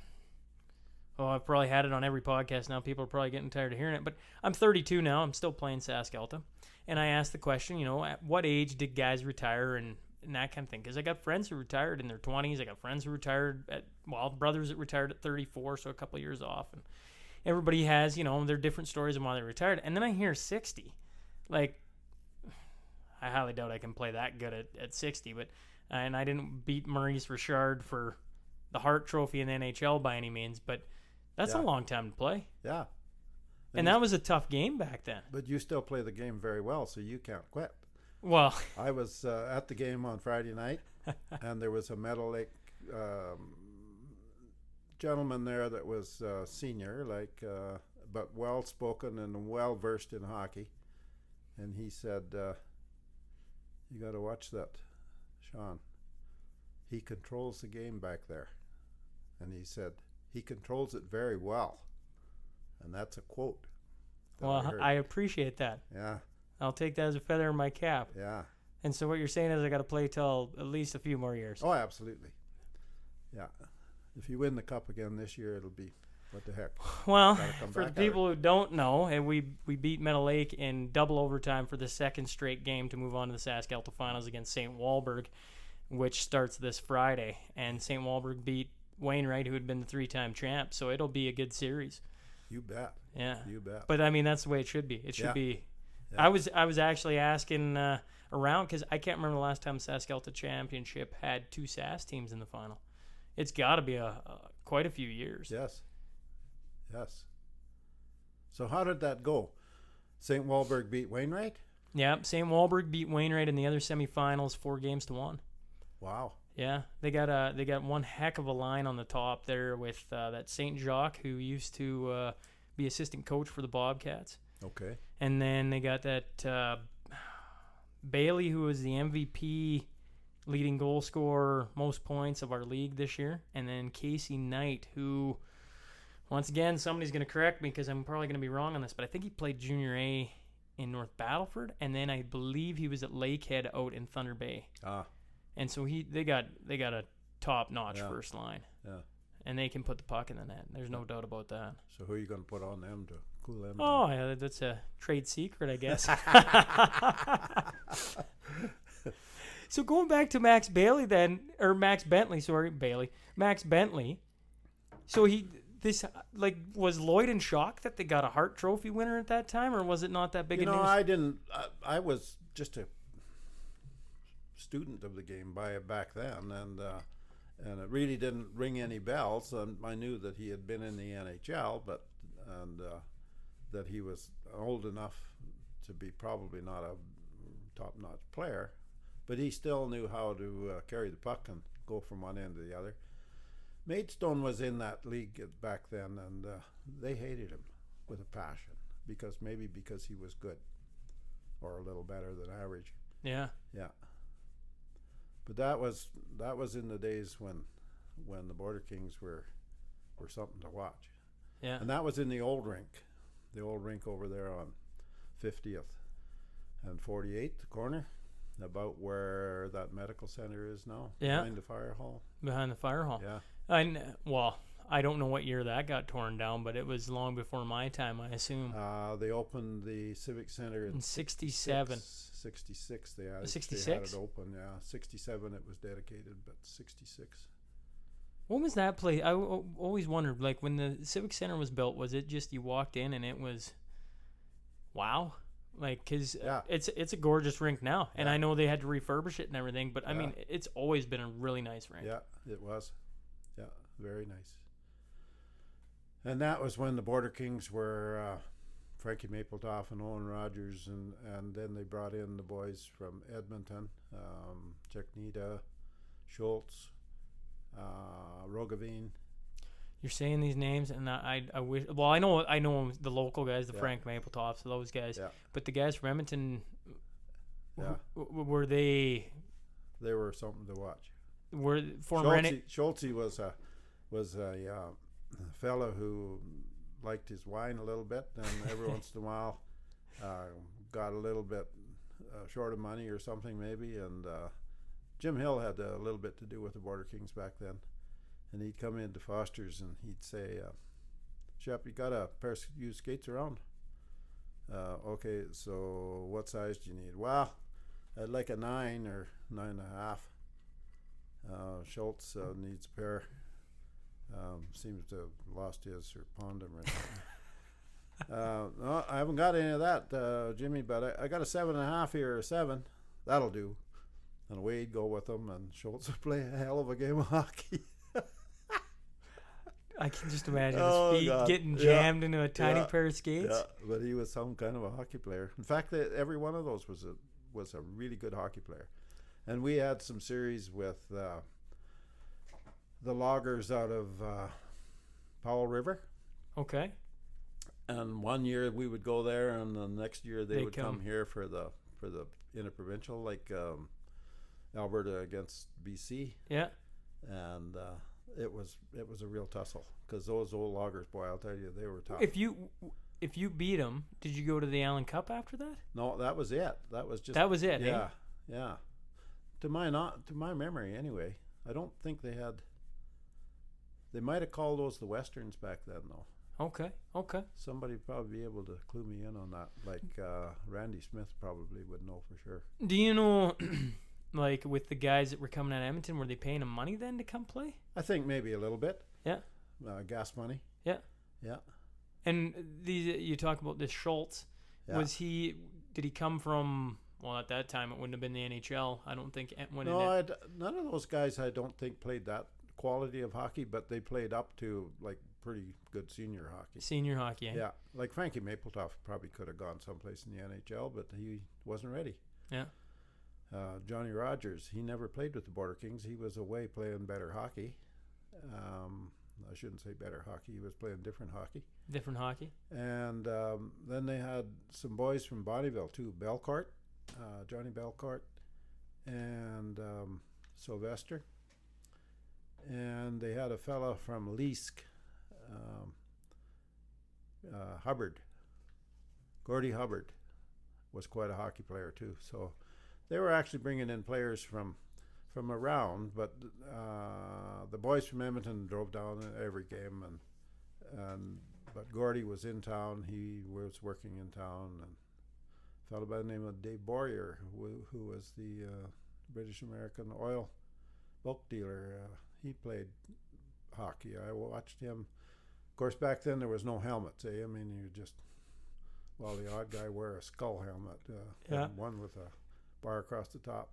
probably had it on every podcast now. People are probably getting tired of hearing it. But I'm 32 now. I'm still playing Saskatchewan. And I asked the question, you know, at what age did guys retire and that kind of thing? Because I got friends who retired in their 20s. I got friends who retired brothers that retired at 34, so a couple of years off. And everybody has, you know, their different stories of why they retired. And then I hear 60. Like, I highly doubt I can play that good at 60. And I didn't beat Maurice Richard for the Hart Trophy in the NHL by any means. But that's a long time to play. Yeah. And that was a tough game back then. But you still play the game very well, so you can't quit. Well, I was at the game on Friday night, and there was a Meadow Lake gentleman there that was senior, but well-spoken and well-versed in hockey. And he said, you got to watch that, Shaun. He controls the game back there. And he said, he controls it very well. And that's a quote. Well, I appreciate that. Yeah. I'll take that as a feather in my cap. Yeah. And so what you're saying is I got to play till at least a few more years. Oh, absolutely. Yeah. If you win the cup again this year, it'll be what the heck. Well, for the people who don't know, and we beat Meadow Lake in double overtime for the second straight game to move on to the Saskatchewan Finals against St. Walburg, which starts this Friday. And St. Walburg beat Wainwright, who had been the 3-time champ. So it'll be a good series. You bet. Yeah. You bet. But, I mean, that's the way it should be. It should be. Yeah. I was actually asking around because I can't remember the last time Saskatchewan Championship had 2 SAS teams in the final. It's got to be quite a few years. Yes. So how did that go? St. Walburg beat Wainwright? Yeah, St. Walburg beat Wainwright in the other semifinals 4-1. Wow. Yeah, they got one heck of a line on the top there with that St. Jacques, who used to be assistant coach for the Bobcats. Okay. And then they got that Bailey, who was the MVP, leading goal scorer, most points of our league this year. And then Casey Knight, who, once again, somebody's going to correct me because I'm probably going to be wrong on this, but I think he played Junior A in North Battleford, and then I believe he was at Lakehead out in Thunder Bay. And so they got a top-notch first line. Yeah. And they can put the puck in the net. There's no doubt about that. So who are you going to put on them to cool them down? Yeah, that's a trade secret, I guess. So going back to Max Bentley. So was Lloyd in shock that they got a Hart Trophy winner at that time, or was it not that big a news? I didn't. I was just a student of the game back then, and it really didn't ring any bells. I knew that he had been in the NHL, and that he was old enough to be probably not a top-notch player, but he still knew how to carry the puck and go from one end to the other. Maidstone was in that league back then, and they hated him with a passion because he was good or a little better than average. Yeah. But that was in the days when the Border Kings were something to watch. Yeah. And that was in the old rink over there on 50th and 48th, the corner, about where that medical center is now. Yeah. Behind the fire hall. Behind the fire hall. Yeah. I don't know what year that got torn down, but it was long before my time, I assume. They opened the Civic Center in 67. 66. They had 66? They had it open, yeah. 67 it was dedicated, but 66. What was that place? I always wondered, like, when the Civic Center was built, was it just you walked in and it was, wow? Like, because it's a gorgeous rink now. And I know they had to refurbish it and everything, but, I mean, it's always been a really nice rink. Yeah, it was. Yeah, very nice. And that was when the Border Kings were Frankie Mapletoft and Owen Rogers, and then they brought in the boys from Edmonton, Cheknita, Schultz, Rogavine. You're saying these names, and I wish. Well, I know the local guys, the Frank Mapletofts, those guys. Yeah. But the guys from Edmonton, were they? They were something to watch. Were former Schultz was a fellow who liked his wine a little bit, and every once in a while got a little bit short of money or something maybe, and Jim Hill had a little bit to do with the Border Kings back then, and he'd come into Foster's and he'd say, Shep, you got a pair of used skates around? Okay, so what size do you need? Well, I'd like a 9 or 9.5. Schultz needs a pair. Seems to have lost his or pawned him or something. No, I haven't got any of that, Jimmy, but I got a 7.5 here, or a 7. That'll do. And away he'd go with them, and Schultz would play a hell of a game of hockey. I can just imagine his feet getting jammed into a tiny pair of skates. Yeah, but he was some kind of a hockey player. In fact, every one of those was a really good hockey player. And we had some series with the loggers out of Powell River. Okay. And one year we would go there, and the next year they would come here for the interprovincial, like Alberta against BC. Yeah. And it was a real tussle, because those old loggers, boy, I'll tell you, they were tough. If you beat them, did you go to the Allen Cup after that? No, that was it. That was it. Yeah, yeah. To my memory, anyway. I don't think they had. They might have called those the Westerns back then, though. Okay. Somebody would probably be able to clue me in on that. Like Randy Smith probably would know for sure. Do you know, like with the guys that were coming out of Edmonton, were they paying them money then to come play? I think maybe a little bit. Yeah. Gas money. Yeah. Yeah. And you talk about this Schultz. Yeah. Did he come from? Well, at that time it wouldn't have been the NHL. I don't think. None of those guys I don't think played that quality of hockey, but they played up to like pretty good senior hockey. Senior hockey, eh? Yeah. Like Frankie Mapletoft probably could have gone someplace in the NHL, but he wasn't ready. Yeah. Johnny Rogers, he never played with the Border Kings. He was away playing better hockey. I shouldn't say better hockey. He was playing different hockey. Different hockey. And then they had some boys from Bonnyville too. Belcourt, Johnny Belcourt, and Sylvester. And they had a fella from Leask, Hubbard. Gordy Hubbard was quite a hockey player too. So they were actually bringing in players from around, but the boys from Edmonton drove down every game, but Gordy was in town. He was working in town, and a fellow by the name of Dave Boyer, who was the British American oil bulk dealer. He played hockey. I watched him. Of course, back then there was no helmets. I mean, you just, the odd guy wear a skull helmet, one with a bar across the top.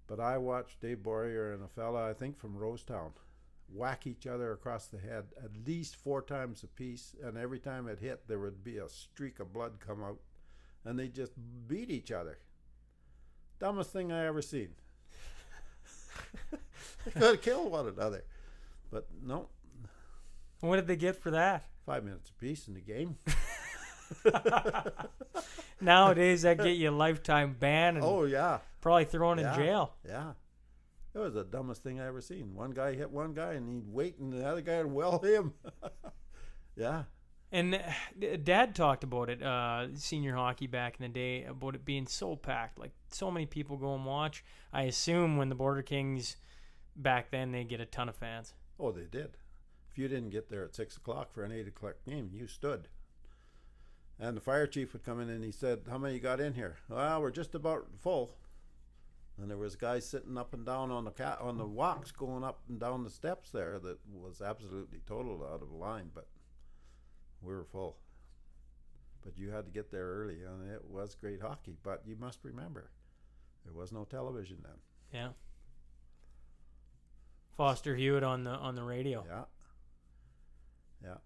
But I watched Dave Boyer and a fella, I think from Rosetown, whack each other across the head at least 4 times apiece, and every time it hit, there would be a streak of blood come out, and they just beat each other. Dumbest thing I ever seen. They could have killed one another, but no. What did they get for that? 5 minutes apiece in the game. Nowadays, that get you a lifetime ban. And probably thrown in jail. Yeah. It was the dumbest thing I ever seen. One guy hit one guy, and he'd wait, and the other guy would well him. Yeah. And Dad talked about it, senior hockey back in the day, about it being so packed. Like, so many people go and watch. I assume when the Border Kings back then, they get a ton of fans. Oh, they did. If you didn't get there at 6 o'clock for an 8 o'clock game, you stood. And the fire chief would come in and he said, "How many got in here?" "Well, we're just about full." And there was guys sitting up and down on the walks, going up and down the steps there, that was absolutely total out of line, but we were full. But you had to get there early, and it was great hockey. But you must remember, there was no television then. Yeah. Foster Hewitt on the radio. Yeah. Yeah.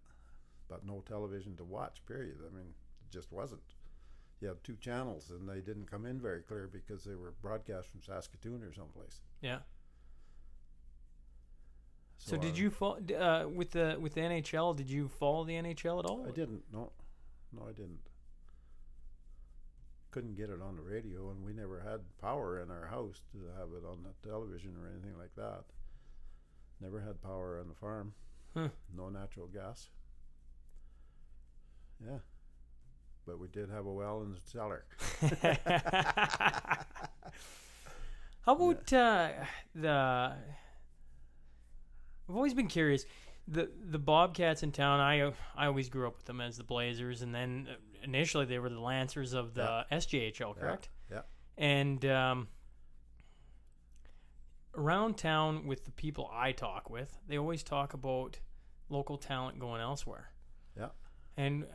But no television to watch, period. I mean, it just wasn't. You had 2 channels, and they didn't come in very clear because they were broadcast from Saskatoon or someplace. Yeah. So did you with the NHL? Did you follow the NHL at all? I didn't. No, I didn't. Couldn't get it on the radio, and we never had power in our house to have it on the television or anything like that. Never had power on the farm. No natural gas. Yeah. But we did have a well in the cellar. How about I've always been curious. The Bobcats in town, I always grew up with them as the Blazers, and then initially they were the Lancers of the SJHL, correct? Yeah. And around town with the people I talk with, they always talk about local talent going elsewhere. Yeah. And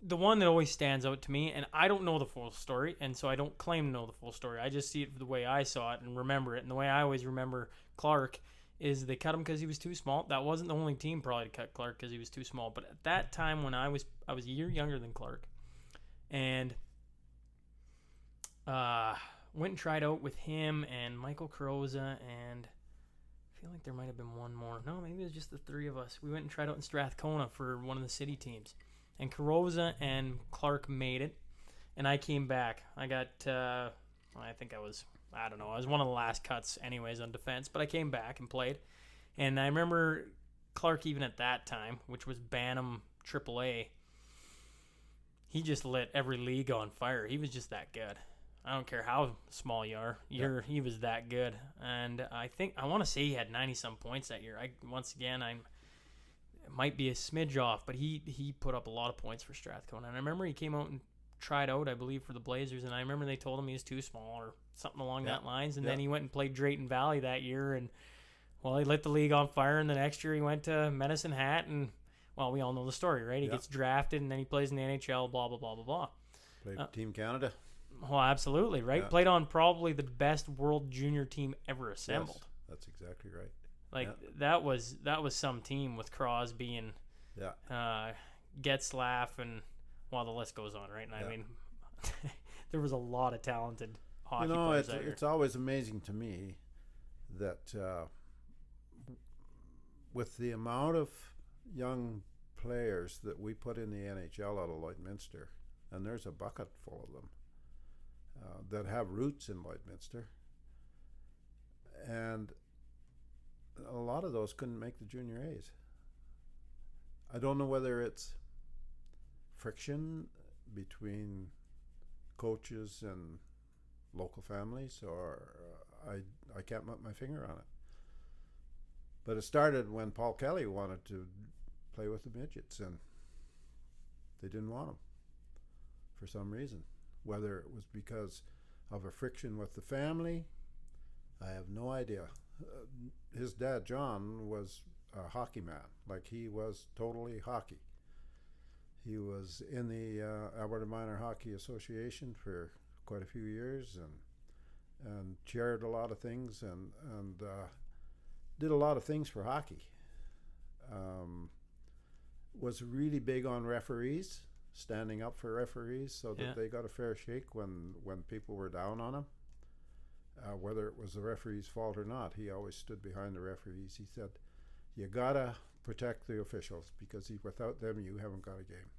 the one that always stands out to me, and I don't know the full story, and so I don't claim to know the full story. I just see it the way I saw it and remember it. And the way I always remember Clark is they cut him because he was too small. That wasn't the only team probably to cut Clark because he was too small. But at that time when I was a year younger than Clark, and went and tried out with him and Michael Carosa, and I feel like there might have been one more. No, maybe it was just the 3 of us. We went and tried out in Strathcona for one of the city teams. And Carosa and Clark made it, and I came back. I got, I think I was one of the last cuts anyways on defense, but I came back and played. And I remember Clark, even at that time, which was Bantam AAA, he just lit every league on fire. He was just that good. I don't care how small you are, he was that good. And I want to say he had 90-some points that year. It might be a smidge off, but he put up a lot of points for Strathcona. And I remember he came out and tried out, I believe, for the Blazers, and I remember they told him he was too small or something along that lines. And then he went and played Drayton Valley that year, and he lit the league on fire. And the next year he went to Medicine Hat, and we all know the story, right? He gets drafted, and then he plays in the NHL, blah blah blah blah blah. Played Team Canada. Well, absolutely, right? Yeah. Played on probably the best world junior team ever assembled. Yes, that's exactly right. That was some team with Crosby and Getzlaff, and the list goes on, right? And I mean, there was a lot of talented hockey players out here. It's always amazing to me that with the amount of young players that we put in the NHL out of Lloydminster, and there's a bucket full of them that have roots in Lloydminster, and a lot of those couldn't make the junior A's. I don't know whether it's friction between coaches and local families, or I can't put my finger on it. But it started when Paul Kelly wanted to play with the midgets, and they didn't want him for some reason. Whether it was because of a friction with the family, I have no idea. His dad, John, was a hockey man. Like, he was totally hockey. He was in the Alberta Minor Hockey Association for quite a few years, and chaired a lot of things, and did a lot of things for hockey. Was really big on referees, standing up for referees so that they got a fair shake when people were down on them. Whether it was the referee's fault or not, he always stood behind the referees. He said, "You gotta protect the officials, because without them, you haven't got a game."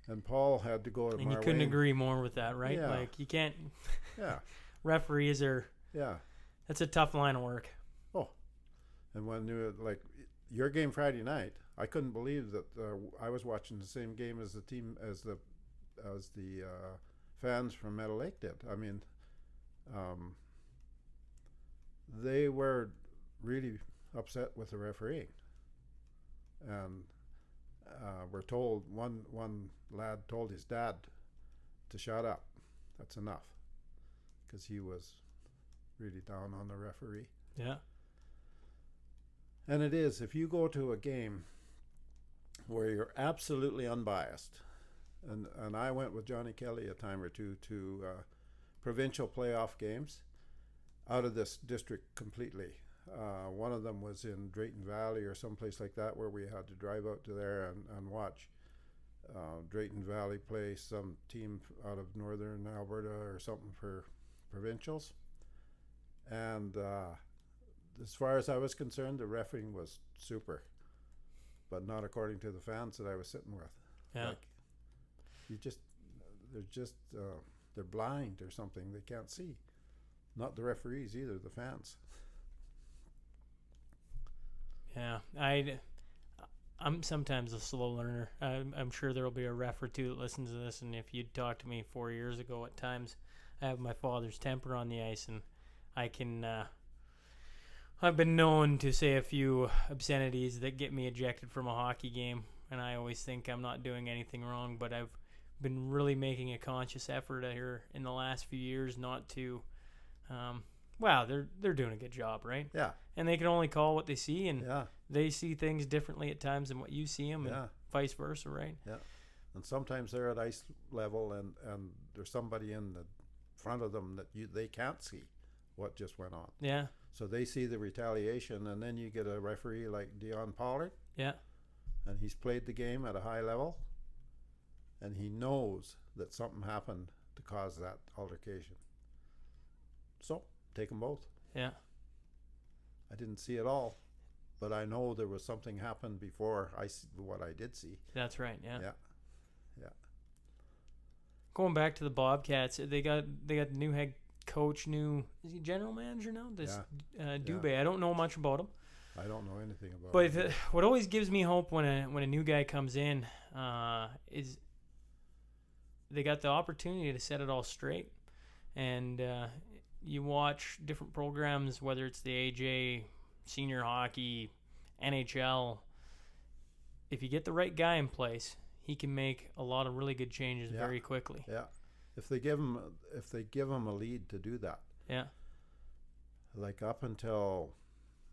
And Paul had to go to Marwayne. And you couldn't agree more with that, right? Yeah. Like, you can't. Yeah. Referees are. Yeah. That's a tough line of work. Oh, and when your game Friday night, I couldn't believe that I was watching the same game as the team as the fans from Meadow Lake did. I mean, they were really upset with the refereeing, and we're told one lad told his dad to shut up. That's enough, because he was really down on the referee. Yeah. And it is, if you go to a game where you're absolutely unbiased, and I went with Johnny Kelly a time or two to provincial playoff games out of this district completely. One of them was in Drayton Valley or someplace like that, where we had to drive out to there and watch Drayton Valley play some team out of northern Alberta or something for provincials. And as far as I was concerned, the refereeing was super, but not according to the fans that I was sitting with. Yeah. Like, they're blind or something. They can't see. Not the referees either, the fans. Yeah, I'm sometimes a slow learner. I'm sure there will be a ref or two that listens to this, and if you'd talked to me 4 years ago, at times I have my father's temper on the ice, and I can. I've been known to say a few obscenities that get me ejected from a hockey game, and I always think I'm not doing anything wrong, but I've been really making a conscious effort here in the last few years not to. Wow, they're doing a good job, right? Yeah. And they can only call what they see, and Yeah. they see things differently at times than what you see them, and vice versa, right? Yeah. And sometimes they're at ice level, and there's somebody in the front of them that they can't see what just went on. Yeah. So they see the retaliation, and then you get a referee like Dion Pollard. Yeah. And he's played the game at a high level, and he knows that something happened to cause that altercation. So take them both. Yeah. I didn't see it all, but I know there was something happened before I see what I did see. That's right. Yeah. Yeah. Going back to the Bobcats, they got new head coach, is he general manager now? Dubé. Yeah. I don't know much about him. I don't know anything about but it. What always gives me hope when a new guy comes in is they got the opportunity to set it all straight. And you watch different programs, whether it's the AJ, senior hockey, NHL. If you get the right guy in place, he can make a lot of really good changes very quickly. Yeah. If they give him a lead to do that. Yeah. Like up until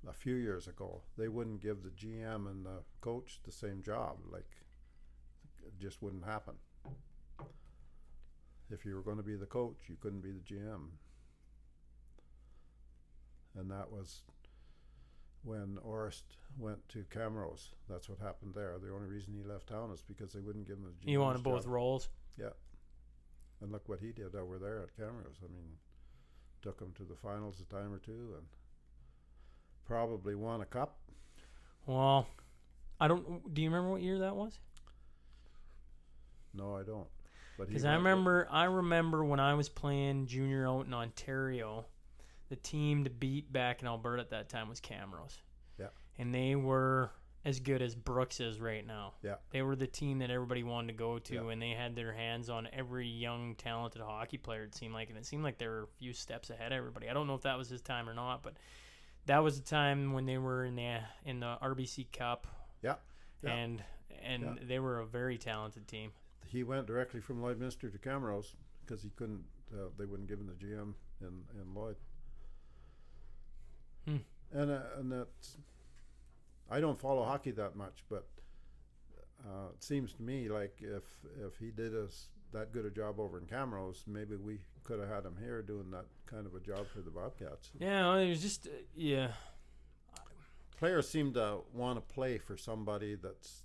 a few years ago, they wouldn't give the GM and the coach the same job. Like, it just wouldn't happen. If you were going to be the coach, you couldn't be the GM. And that was when Orest went to Camrose. That's what happened there. The only reason he left town is because they wouldn't give him the GM. You wanted both roles? Yeah. And look what he did over there at Camrose. I mean, took him to the finals a time or two and probably won a cup. Well, do you remember what year that was? No, I don't. Because I remember when I was playing junior out in Ontario, the team to beat back in Alberta at that time was Camrose. Yeah. And they were as good as Brooks is right now. Yeah. They were the team that everybody wanted to go to, Yeah. and they had their hands on every young, talented hockey player, it seemed like. And it seemed like they were a few steps ahead of everybody. I don't know if that was his time or not, but that was the time when they were in the RBC Cup. Yeah. Yeah. And they were a very talented team. He went directly from Lloydminster to Camrose because he couldn't. They wouldn't give him the GM in Lloyd. And that's. I don't follow hockey that much, but it seems to me like if he did that good a job over in Camrose, maybe we could have had him here doing that kind of a job for the Bobcats. Yeah, it was just Players seem to want to play for somebody that's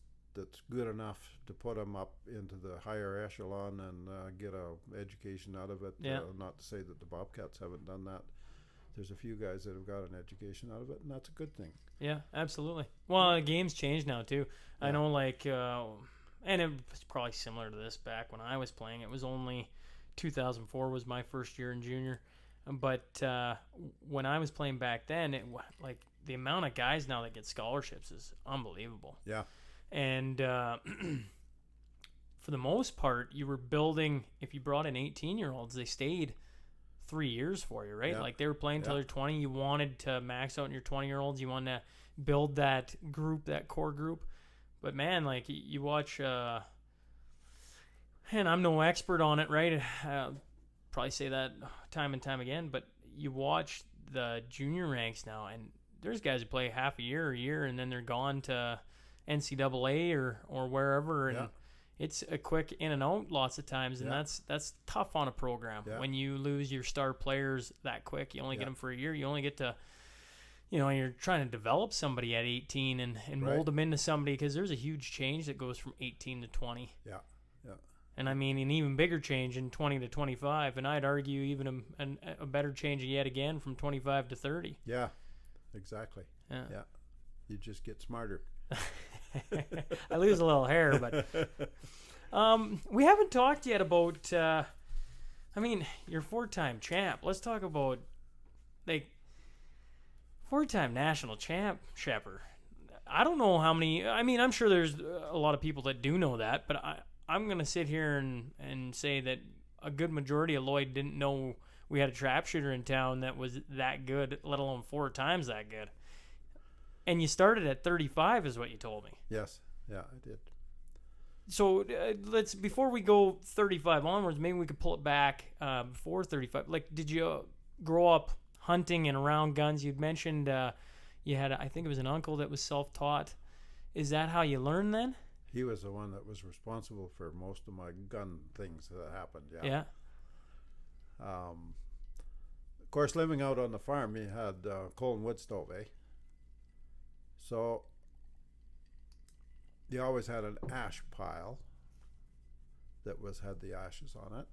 good enough to put them up into the higher echelon and get a education out of it. Yeah. Not to say that the Bobcats haven't done that. There's a few guys that have got an education out of it, and that's a good thing. Yeah, absolutely. Well, the game's changed now too. Yeah. I know, and it was probably similar to this back when I was playing. It was only 2004 was my first year in junior, but when I was playing back then, the amount of guys now that get scholarships is unbelievable. Yeah. And for the most part, you were building, if you brought in 18-year-olds, they stayed 3 years for you, right? Yeah. Like they were playing until Yeah. they're 20. You wanted to max out in your 20-year-olds. You wanted to build that group, that core group. But man, like you watch, and I'm no expert on it, right? Probably say that time and time again, but you watch the junior ranks now, and there's guys who play half a year, and then they're gone to NCAA or wherever, and Yeah. it's a quick in and out lots of times, and Yeah. that's tough on a program. Yeah. When you lose your star players that quick. You only get Yeah. them for a year. You only get to, you're trying to develop somebody at 18 and mold Right. them into somebody, because there's a huge change that goes from 18 to 20. Yeah. Yeah. And I mean, an even bigger change in 20 to 25, and I'd argue even a better change yet again from 25 to 30. Yeah. Exactly. Yeah. Yeah. You just get smarter. I lose a little hair, but we haven't talked yet about. You're 4-time champ. Let's talk about like 4-time national champ, Sheppard. I don't know how many. I mean, I'm sure there's a lot of people that do know that, but I'm gonna sit here and say that a good majority of Lloyd didn't know we had a trap shooter in town that was that good, let alone 4 times that good. And you started at 35 is what you told me. Yes. Yeah, I did. So before we go 35 onwards, maybe we could pull it back before 35. Like, did you grow up hunting and around guns? You'd mentioned you had, I think it was an uncle that was self-taught. Is that how you learned then? He was the one that was responsible for most of my gun things that happened. Yeah. Yeah. Of course, living out on the farm, we had coal and wood stove, eh? So you always had an ash pile that had the ashes on it.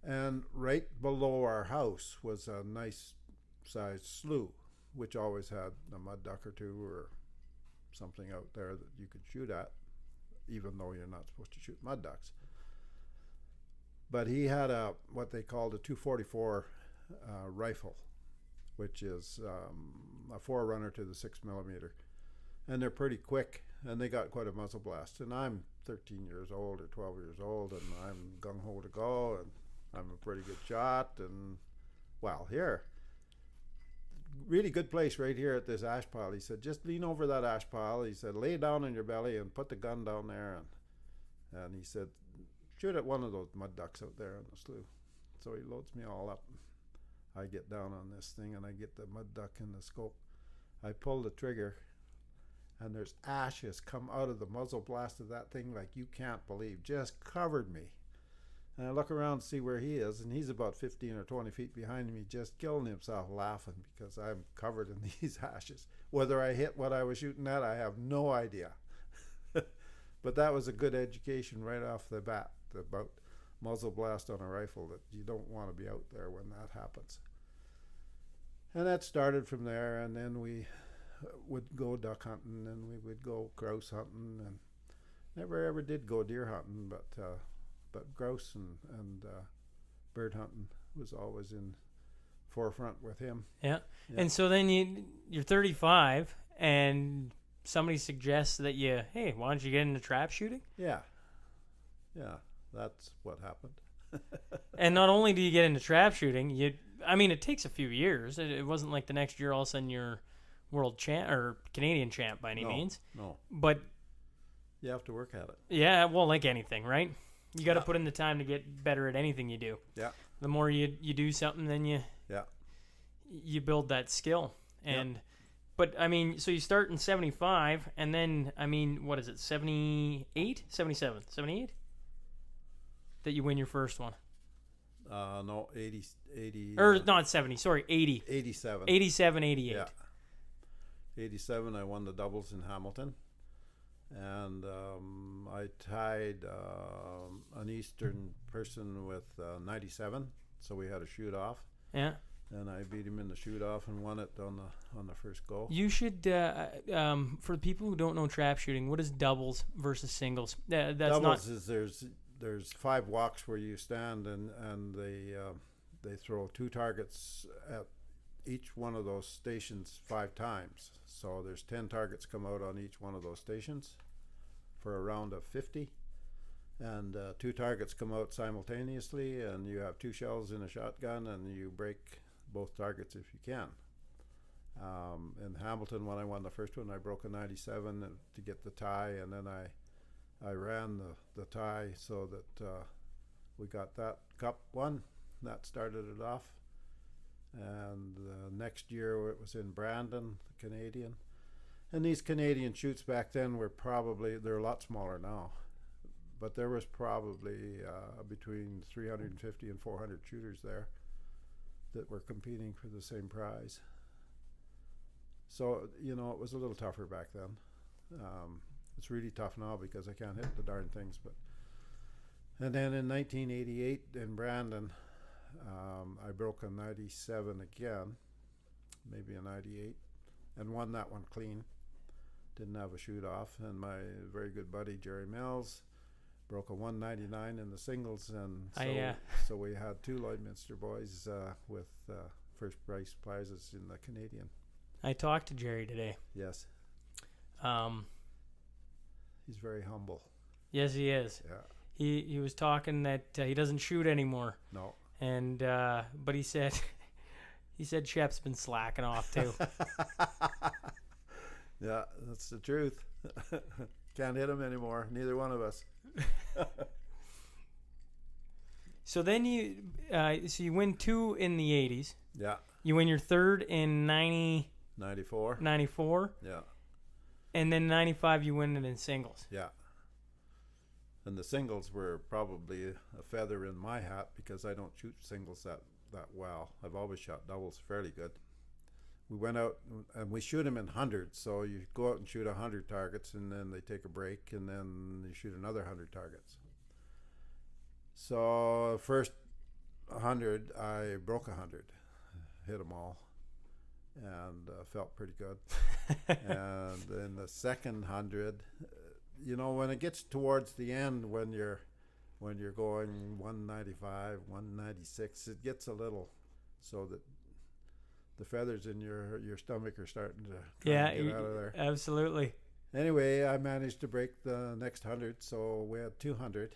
And right below our house was a nice sized slough, which always had a mud duck or two or something out there that you could shoot at, even though you're not supposed to shoot mud ducks. But he had what they called a 244 rifle, which is a forerunner to the 6mm. And they're pretty quick, and they got quite a muzzle blast. And I'm 13 years old or 12 years old, and I'm gung-ho to go, and I'm a pretty good shot. And, well, here, really good place right here at this ash pile. He said, just lean over that ash pile. He said, lay down on your belly and put the gun down there. And he said, shoot at one of those mud ducks out there on the slough. So he loads me all up. I get down on this thing, and I get the mud duck in the scope. I pull the trigger, and there's ashes come out of the muzzle blast of that thing like you can't believe. Just covered me. And I look around to see where he is, and he's about 15 or 20 feet behind me, just killing himself laughing because I'm covered in these ashes. Whether I hit what I was shooting at, I have no idea. But that was a good education right off the bat about muzzle blast on a rifle, that you don't want to be out there when that happens. And that started from there, and then we would go duck hunting, and we would go grouse hunting, and never ever did go deer hunting, but grouse and bird hunting was always in forefront with him. Yeah. And so then you're 35, and somebody suggests that hey, why don't you get into trap shooting? Yeah, that's what happened. And not only do you get into trap shooting, it takes a few years. It wasn't like the next year all of a sudden you're world champ or Canadian champ by any means. No. But you have to work at it. Yeah, well, like anything, right? You got to put in the time to get better at anything you do. Yeah. The more you do something, then you build that skill. And but so you start in 75, and then what is it, 78, 77, 78? That you win your first one. No, 80 or not 70, sorry, 80. 87. 87, 88. Yeah. 87, I won the doubles in Hamilton. And I tied an Eastern person with 97, so we had a shoot-off. Yeah. And I beat him in the shoot-off and won it on the first go. You should, for the people who don't know trap shooting, what is doubles versus singles? That's doubles is there's 5 walks where you stand, and they throw 2 targets at each one of those stations 5 times. So there's 10 targets come out on each one of those stations for a round of 50. And 2 targets come out simultaneously, and you have 2 shells in a shotgun, and you break both targets if you can. In Hamilton, when I won the first one, I broke a 97 to get the tie, and then I ran the tie so that we got that cup won. That started it off. And next year it was in Brandon, the Canadian. And these Canadian shoots back then were probably, they're a lot smaller now, but there was probably between 350 and 400 shooters there that were competing for the same prize. So, you know, it was a little tougher back then. It's really tough now because I can't hit the darn things. And then in 1988 in Brandon, I broke a 97 again, maybe a 98, and won that one clean. Didn't have a shoot off, and my very good buddy Jerry Mills broke a 199 in the singles, and so we had 2 Lloydminster boys with first prize prizes in the Canadian. I talked to Jerry today. Yes. He's very humble. Yes, he is. Yeah. He was talking that he doesn't shoot anymore. No. And but he said Shep's been slacking off too. Yeah, that's the truth. Can't hit him anymore. Neither one of us. So then you win 2 in the 80s. Yeah. You win your 3rd in 94. 94. Yeah. And then 95 you win it in singles. Yeah. And the singles were probably a feather in my hat because I don't shoot singles that well. I've always shot doubles fairly good. We went out and we shoot them in hundreds. So you go out and shoot 100 targets, and then they take a break, and then you shoot another 100 targets. So first 100, I broke 100, hit them all, and felt pretty good. And then the second 100, you know, when it gets towards the end, when you're going 195, 196, it gets a little, so that the feathers in your stomach are starting to get out of there. Absolutely. Anyway, I managed to break the next 100, so we had 200.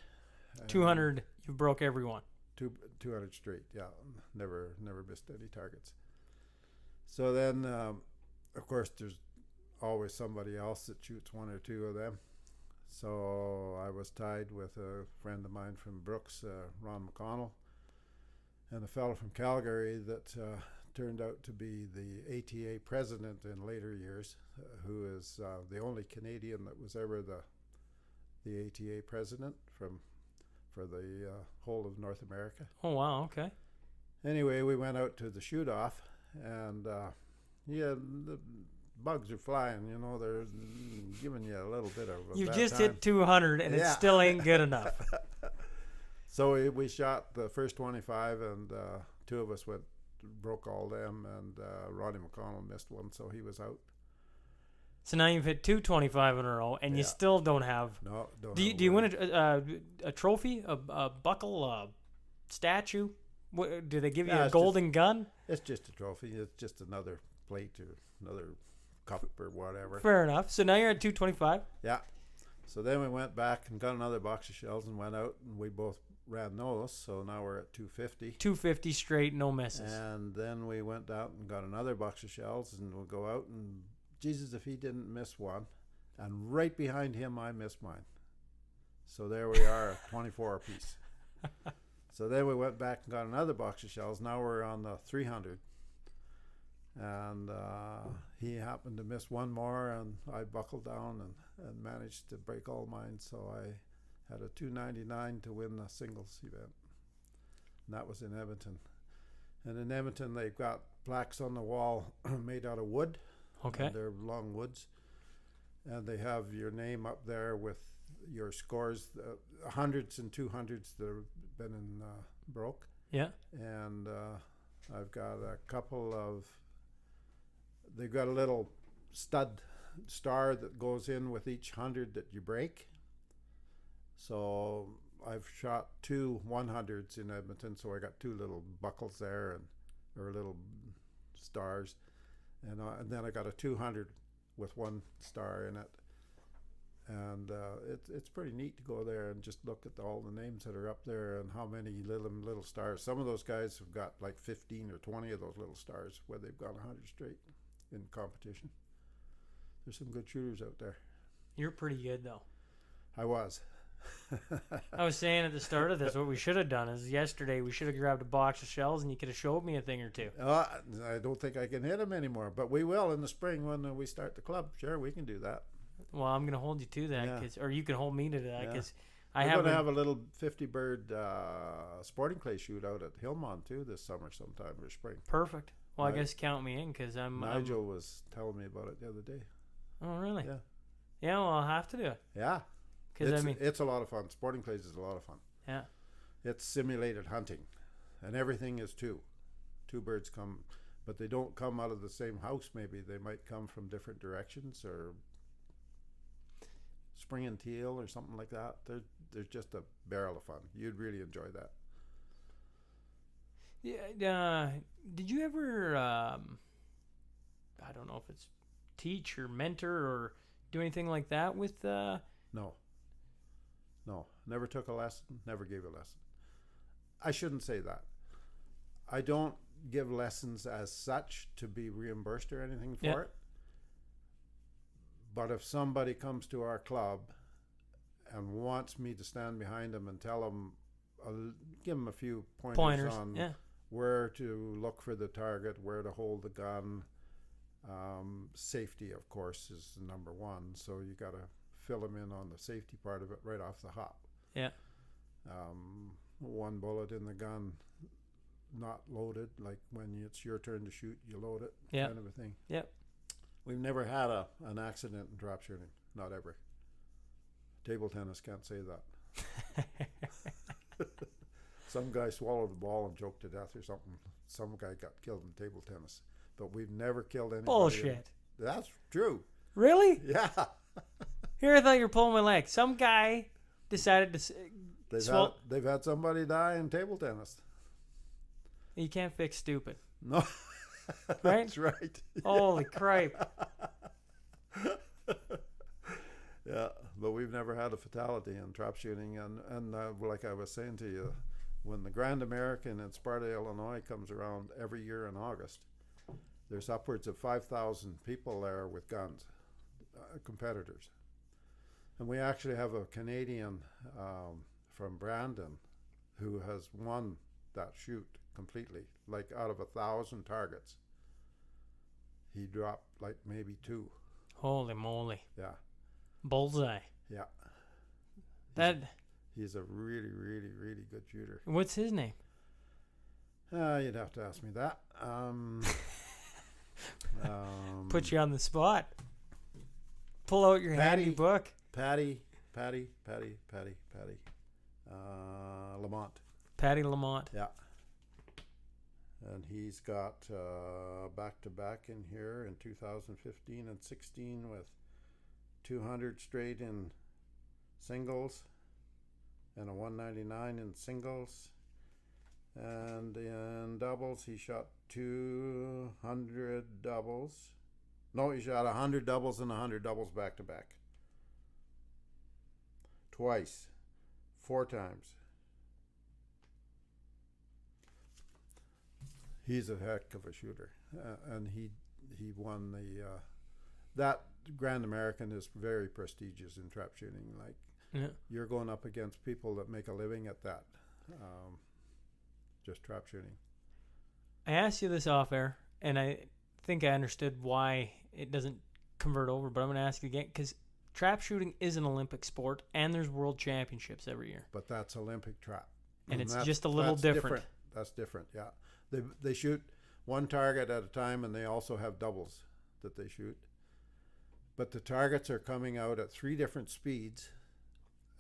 200, you broke every one. 200 straight, yeah. Never missed any targets. So then, of course, there's always somebody else that shoots 1 or 2 of them. So I was tied with a friend of mine from Brooks, Ron McConnell, and a fellow from Calgary that turned out to be the ATA president in later years, who is the only Canadian that was ever the ATA president for the whole of North America. Oh, wow, okay. Anyway, we went out to the shoot-off, and the bugs are flying, you know, they're giving you a little bit of a You bad just time. hit 200, and it still ain't good enough. So we shot the first 25, and 2 of us broke all them, and Ronnie McConnell missed one, so he was out. So now you've hit 225 in a row, and you still don't have. No, don't. Do you win a trophy, a buckle, a statue? What, do they give you a golden gun? It's just a trophy. It's just another plate or another cup or whatever. Fair enough. So now you're at 225. Yeah. So then we went back and got another box of shells and went out, and we both ran those. So now we're at 250. 250 straight, no misses. And then we went out and got another box of shells, and we'll go out, and Jesus, if he didn't miss one. And right behind him, I missed mine. So there we are, 24 apiece. So then we went back and got another box of shells. Now we're on the 300. And he happened to miss one more, and I buckled down and managed to break all mine. So I had a 299 to win the singles event. And that was in Edmonton. And in Edmonton, they've got plaques on the wall made out of wood. Okay. They're long woods. And they have your name up there with your scores, hundreds and 200s that have been in broke. Yeah. And I've got a couple of, they've got a little stud star that goes in with each 100 that you break. So I've shot 2 100s in Edmonton, so I got 2 little buckles there, or little stars, and then I got a 200 with 1 star in it. And it's pretty neat to go there and just look at all the names that are up there and how many little stars. Some of those guys have got like 15 or 20 of those little stars where they've got 100 straight in competition. There's some good shooters out there. You're pretty good, though. I was. I was saying at the start of this, what we should have done is yesterday we should have grabbed a box of shells and you could have showed me a thing or two. I don't think I can hit them anymore, but we will in the spring when we start the club. Sure, we can do that. Well, I'm going to hold you to that, or you can hold me to that, because we're going to have a little 50-bird sporting clay shoot out at Hillmont too this summer sometime or spring. Perfect. Well, I guess count me in, because Nigel was telling me about it the other day. Oh, really? Yeah. Yeah, well, I'll have to do it. Yeah. It's a lot of fun. Sporting clays is a lot of fun. Yeah. It's simulated hunting, and everything is 2 birds come, but they don't come out of the same house. Maybe they might come from different directions, or spring and teal or something like that. There's just a barrel of fun. You'd really enjoy that. Yeah. Did you ever, I don't know if it's teach or mentor or do anything like that with? No. Never took a lesson. Never gave a lesson. I shouldn't say that. I don't give lessons as such to be reimbursed or anything for it. But if somebody comes to our club and wants me to stand behind them and tell them, give them a few pointers on where to look for the target, where to hold the gun. Safety, of course, is number 1. So you got to fill them in on the safety part of it right off the hop. Yeah. 1 bullet in the gun, not loaded. Like when it's your turn to shoot, you load it. Kind of a thing. Yep. We've never had an accident in trap shooting. Not ever. Table tennis can't say that. Some guy swallowed the ball and choked to death or something. Some guy got killed in table tennis. But we've never killed anybody. Bullshit. That's true. Really? Yeah. Here I thought you were pulling my leg. Some guy decided to... They've had somebody die in table tennis. You can't fix stupid. No. That's right. Holy crap. Yeah, but we've never had a fatality in trap shooting. And like I was saying to you, when the Grand American in Sparta, Illinois comes around every year in August, there's upwards of 5,000 people there with guns, competitors. And we actually have a Canadian from Brandon who has won that shoot completely. Like out of 1,000 targets, he dropped like maybe 2. Holy moly. Yeah. Bullseye. Yeah. He's a really, really, really good shooter. What's his name? You'd have to ask me that. Put you on the spot. Pull out your handy book. Patty. Lamont. Patty Lamont. Yeah. And he's got back-to-back in here in 2015 and 16 with 200 straight in singles and a 199 in singles. And in doubles, he shot 200 doubles. No, he shot 100 doubles and 100 doubles back-to-back. Twice. 4 times. He's a heck of a shooter. And he won the... that Grand American is very prestigious in trap shooting. Like, you're going up against people that make a living at that. Just trap shooting. I asked you this off air, and I think I understood why it doesn't convert over, but I'm going to ask you again, because trap shooting is an Olympic sport, and there's world championships every year. But that's Olympic trap. And it's just a little different. That's different, yeah. They shoot one target at a time, and they also have doubles that they shoot. But the targets are coming out at 3 different speeds,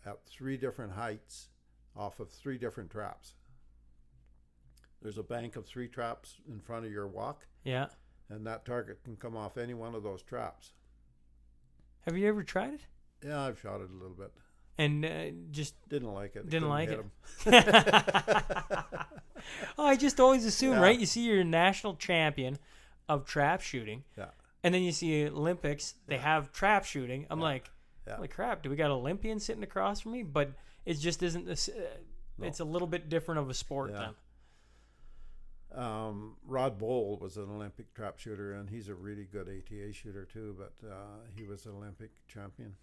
at 3 different heights, off of 3 different traps. There's a bank of 3 traps in front of your walk. Yeah. And that target can come off any one of those traps. Have you ever tried it? Yeah, I've shot it a little bit. And just... Didn't like it. Didn't like it. Hit Oh, I just always assume, right? You see you're a national champion of trap shooting. Yeah. And then you see Olympics, they have trap shooting. I'm Yeah. like, Yeah. holy crap, do we got Olympians sitting across from me? But it just isn't this. No. It's a little bit different of a sport Yeah. then. Rod Bowl was an Olympic trap shooter, and he's a really good ATA shooter too. But he was an Olympic champion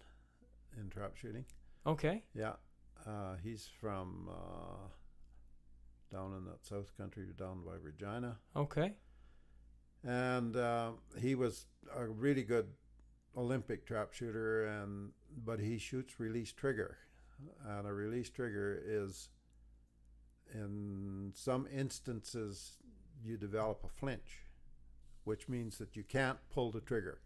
in trap shooting. Okay. Yeah, he's from down in that South Country, down by Regina, Okay. and he was a really good Olympic trap shooter. But he shoots release trigger, and a release trigger is, in some instances, you develop a flinch, which means that you can't pull the trigger.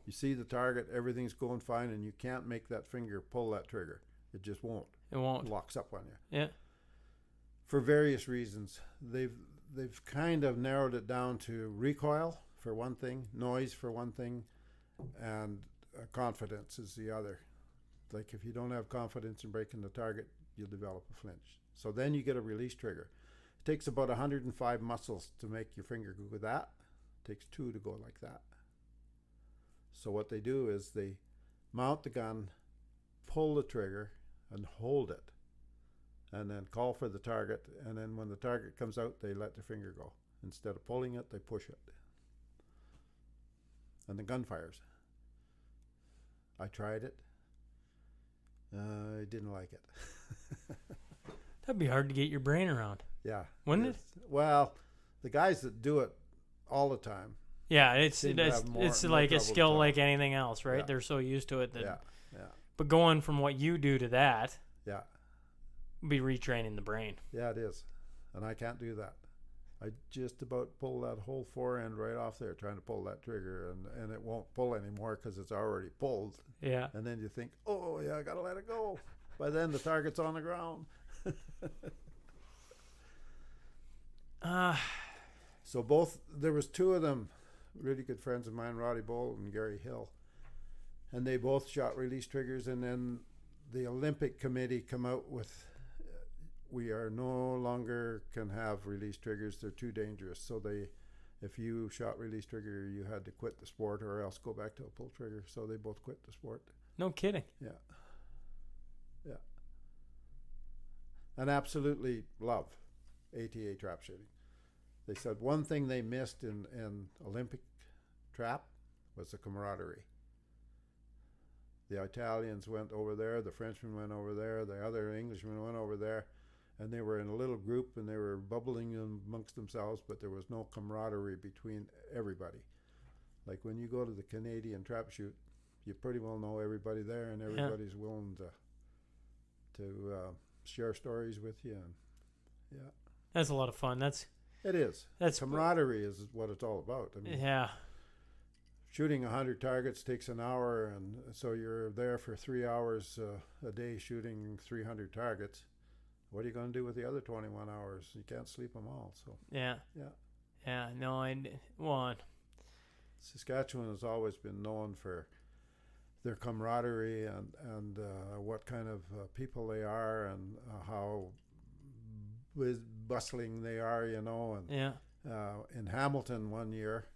You see the target, everything's going fine, and you can't make that finger pull that trigger. It just won't. It won't. It locks up on you. Yeah. For various reasons. They've kind of narrowed it down to recoil for one thing, noise for one thing, and confidence is the other. Like if you don't have confidence in breaking the target, you'll develop a flinch. So then you get a release trigger. It takes about 105 muscles to make your finger go that. It takes 2 to go like that. So what they do is they mount the gun, pull the trigger, and hold it. And then call for the target. And then when the target comes out, they let their finger go. Instead of pulling it, they push it. And the gun fires. I tried it. I didn't like it. That'd be hard to get your brain around. Yeah. Wouldn't it? Well, the guys that do it all the time. Yeah, it's Seem to have more like a trouble skill with like anything else, right? Yeah. They're so used to it that. Yeah. But going from what you do to that, Yeah. would be retraining the brain. Yeah, it is. And I can't do that. I just about pull that whole forend right off there trying to pull that trigger, and it won't pull anymore because it's already pulled. Yeah. And then you think, oh, yeah, I got to let it go. By then the target's on the ground. So there was 2 of them, really good friends of mine, Roddy Bolt and Gary Hill. And they both shot release triggers, and then the Olympic committee come out with, we are no longer can have release triggers. They're too dangerous. So if you shot release trigger, you had to quit the sport or else go back to a pull trigger. So they both quit the sport. No kidding. Yeah. Yeah. And absolutely love ATA trap shooting. They said one thing they missed in Olympic trap was the camaraderie. The Italians went over there, the Frenchmen went over there, the other Englishmen went over there, and they were in a little group and they were bubbling amongst themselves, but there was no camaraderie between everybody. Like when you go to the Canadian trap shoot, you pretty well know everybody there, and everybody's willing to share stories with you. And yeah, That's a lot of fun. That's camaraderie is what it's all about. I mean, yeah. shooting 100 targets takes an hour, and so you're there for 3 hours a day shooting 300 targets. What are you going to do with the other 21 hours? You can't sleep them all. So Yeah. yeah, Yeah. No, well, Saskatchewan has always been known for their camaraderie and what kind of people they are, and how bustling they are, you know. And yeah. in Hamilton one year,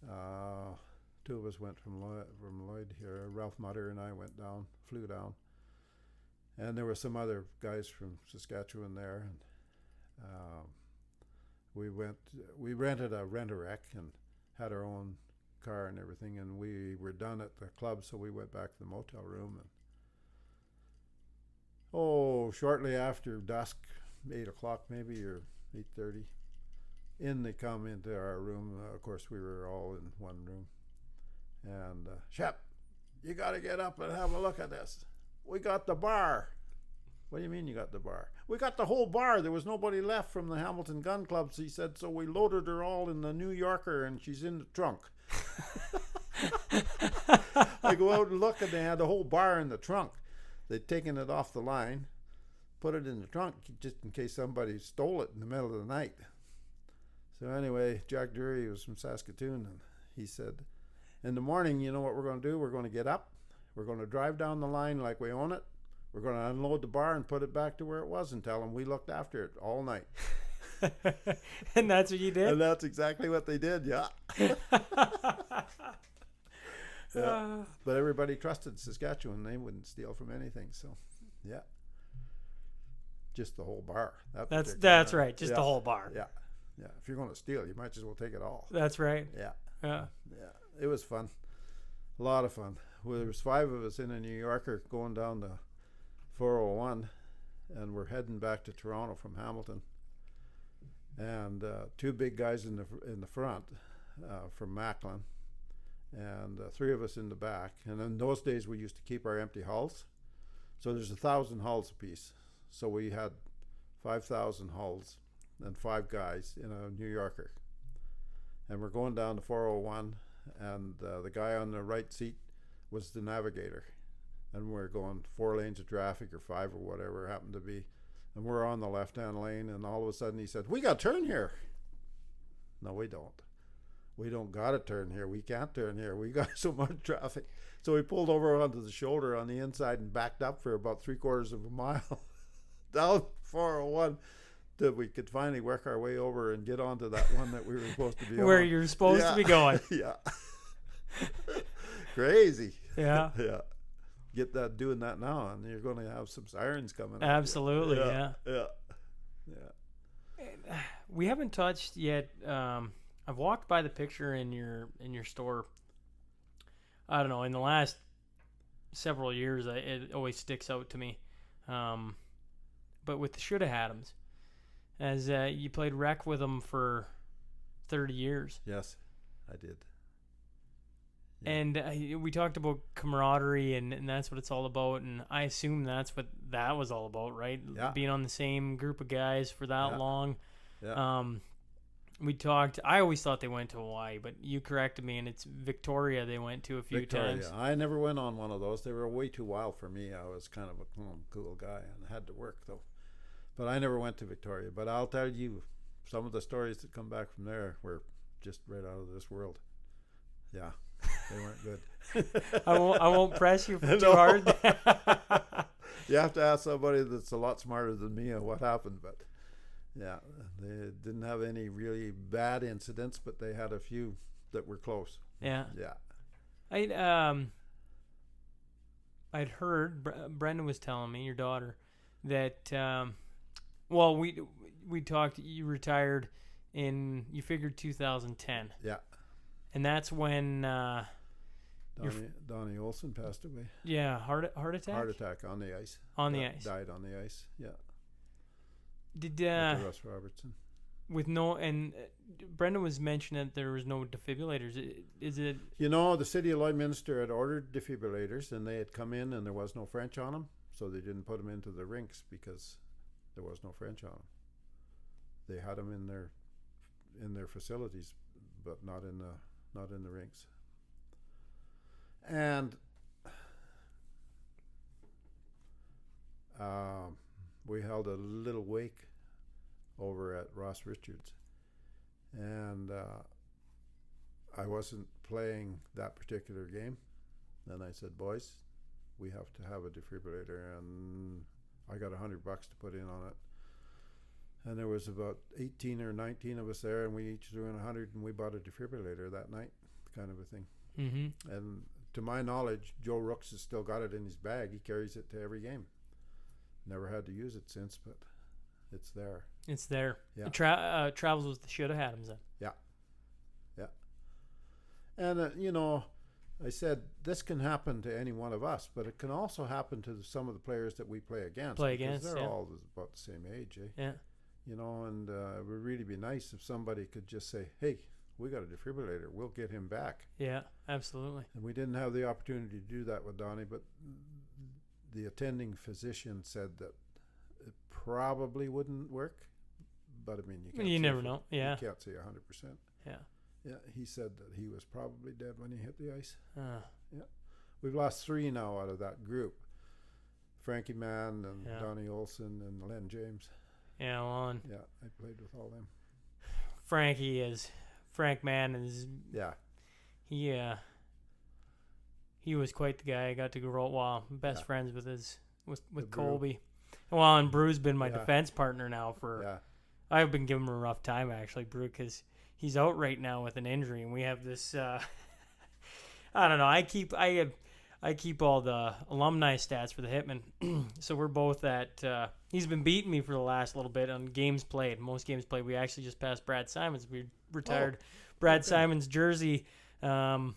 2 of us went from Lloyd here. Ralph Mutter and I flew down. And there were some other guys from Saskatchewan there. And we rented a rent-a-wreck and had our own car and everything. And we were done at the club, so we went back to the motel room. And shortly after dusk, 8 o'clock maybe, or 8:30, they come into our room. Of course, we were all in one room. And Shep, you got to get up and have a look at this. We got the bar. What do you mean you got the bar? We got the whole bar. There was nobody left from the Hamilton Gun Club. So he said, so we loaded her all in the New Yorker, and she's in the trunk. I go out and look, and they had the whole bar in the trunk. They'd taken it off the line, put it in the trunk just in case somebody stole it in the middle of the night. So anyway, Jack Dury was from Saskatoon, and he said, in the morning, you know what we're going to do? We're going to get up. We're going to drive down the line like we own it. We're going to unload the bar and put it back to where it was and tell them we looked after it all night. And that's what you did? And that's exactly what they did, yeah. Yeah. But everybody trusted Saskatchewan. They wouldn't steal from anything. So, yeah. Just the whole bar. That's right. Just the whole bar. Yeah. Yeah. If you're going to steal, you might as well take it all. That's right. Yeah. Yeah. Yeah. It was fun. A lot of fun. Well, there was 5 of us in a New Yorker going down the 401, and we're heading back to Toronto from Hamilton. And 2 big guys in the front from Macklin, and 3 of us in the back. And in those days, we used to keep our empty hulls. So there's 1,000 hulls apiece. So we had 5,000 hulls and 5 guys in a New Yorker. And we're going down the 401, and the guy on the right seat was the navigator. And we're going 4 lanes of traffic or 5 or whatever it happened to be. And we're on the left-hand lane, and all of a sudden he said, "We got to turn here." No, we don't. We don't got to turn here. We can't turn here. We got so much traffic. So we pulled over onto the shoulder on the inside and backed up for about 3/4 of a mile down 401 till we could finally work our way over and get onto that one that we were supposed to be on. Where you're supposed to be going. Yeah. Crazy. Yeah. Yeah. Get that doing that now, and you're going to have some sirens coming. Absolutely. Yeah. Yeah. We haven't touched yet. I've walked by the picture in your store. I don't know. In the last several years, it always sticks out to me. But with the Shoulda Had'ems, as you played rec with them for 30 years. Yes, I did. Yeah. And we talked about camaraderie, and that's what it's all about. And I assume that's what that was all about, right? Yeah. Being on the same group of guys for that long. Yeah. We talked. I always thought they went to Hawaii, but you corrected me, and it's Victoria they went to a few times. I never went on one of those. They were way too wild for me. I was kind of a cool guy and had to work, though. But I never went to Victoria. But I'll tell you, some of the stories that come back from there were just right out of this world. Yeah, they weren't good. I won't press you too hard. You have to ask somebody that's a lot smarter than me on what happened, but yeah, they didn't have any really bad incidents, but they had a few that were close. Yeah. Yeah. I'd heard Brenda was telling me, your daughter, that well, we talked. You retired you figured 2010. Yeah. And that's when Donnie Olson passed away. Yeah, heart attack. Heart attack on the ice. On the ice. Died on the ice. Yeah. Did Russ Robertson. With no, and Brenda was mentioning that there was no defibrillators. Is it? You know, the city of Lloydminster had ordered defibrillators, and they had come in, and there was no French on them, so they didn't put them into the rinks because there was no French on them. They had them in their facilities, but not in the rinks. And we held a little wake over at Ross Richards, and I wasn't playing that particular game, and I said, "Boys, we have to have a defibrillator," and I got $100 to put in on it. And there was about 18 or 19 of us there, and we each threw in 100, and we bought a defibrillator that night, kind of a thing. Mm-hmm. And to my knowledge, Joe Rooks has still got it in his bag. He carries it to every game. Never had to use it since, but it's there. It's there. Yeah. It travels with the Shoulda Had'ems then. Yeah. Yeah. And, you know, I said this can happen to any one of us, but it can also happen to some of the players that we play against. They're all about the same age, eh? Yeah. You know, and it would really be nice if somebody could just say, "Hey, we got a defibrillator. We'll get him back." Yeah, absolutely. And we didn't have the opportunity to do that with Donnie, but the attending physician said that it probably wouldn't work. But I mean, you never know. Yeah. You can't say 100%. Yeah. Yeah, he said that he was probably dead when he hit the ice. Yeah. We've lost 3 now out of that group. Frankie Mann and Donnie Olson and Len James. Yeah, Lon. Yeah, I played with all them. Frank Mann is. Yeah. He was quite the guy. I got to grow best friends with Colby. Well, and Brew's been my defense partner now for I've been giving him a rough time actually, Brew, because he's out right now with an injury, and we have this. I don't know. I keep all the alumni stats for the Hitmen, so we're both at. He's been beating me for the last little bit on games played. Most games played. We actually just passed Brad Simons. We retired Brad Simons' jersey. Oh,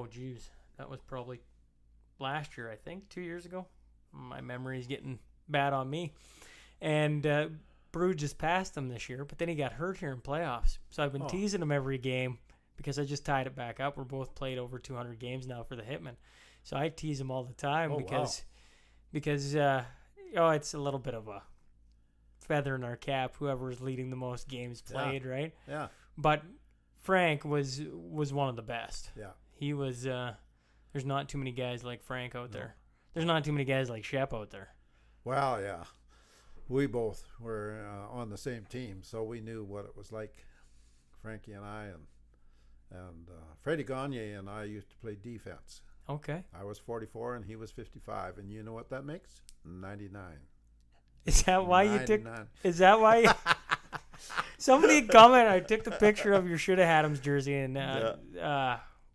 geez, that was probably last year, I think, 2 years ago. My memory's getting bad on me. And Brew just passed him this year, but then he got hurt here in playoffs. So I've been teasing him every game because I just tied it back up. We're both played over 200 games now for the Hitmen. So I tease him all the time because it's a little bit of a feather in our cap, whoever is leading the most games played, right? Yeah. But Frank was one of the best. Yeah. He was there's not too many guys like Frank out there. There's not too many guys like Shep out there. Well, yeah. We both were on the same team, so we knew what it was like. Frankie and I and Freddie Gagne and I used to play defense. Okay. I was 44 and he was 55, and you know what that makes? 99. Is that why 99. you took? Is that why? Somebody comment. I took the picture of your shoulda had 'em's jersey and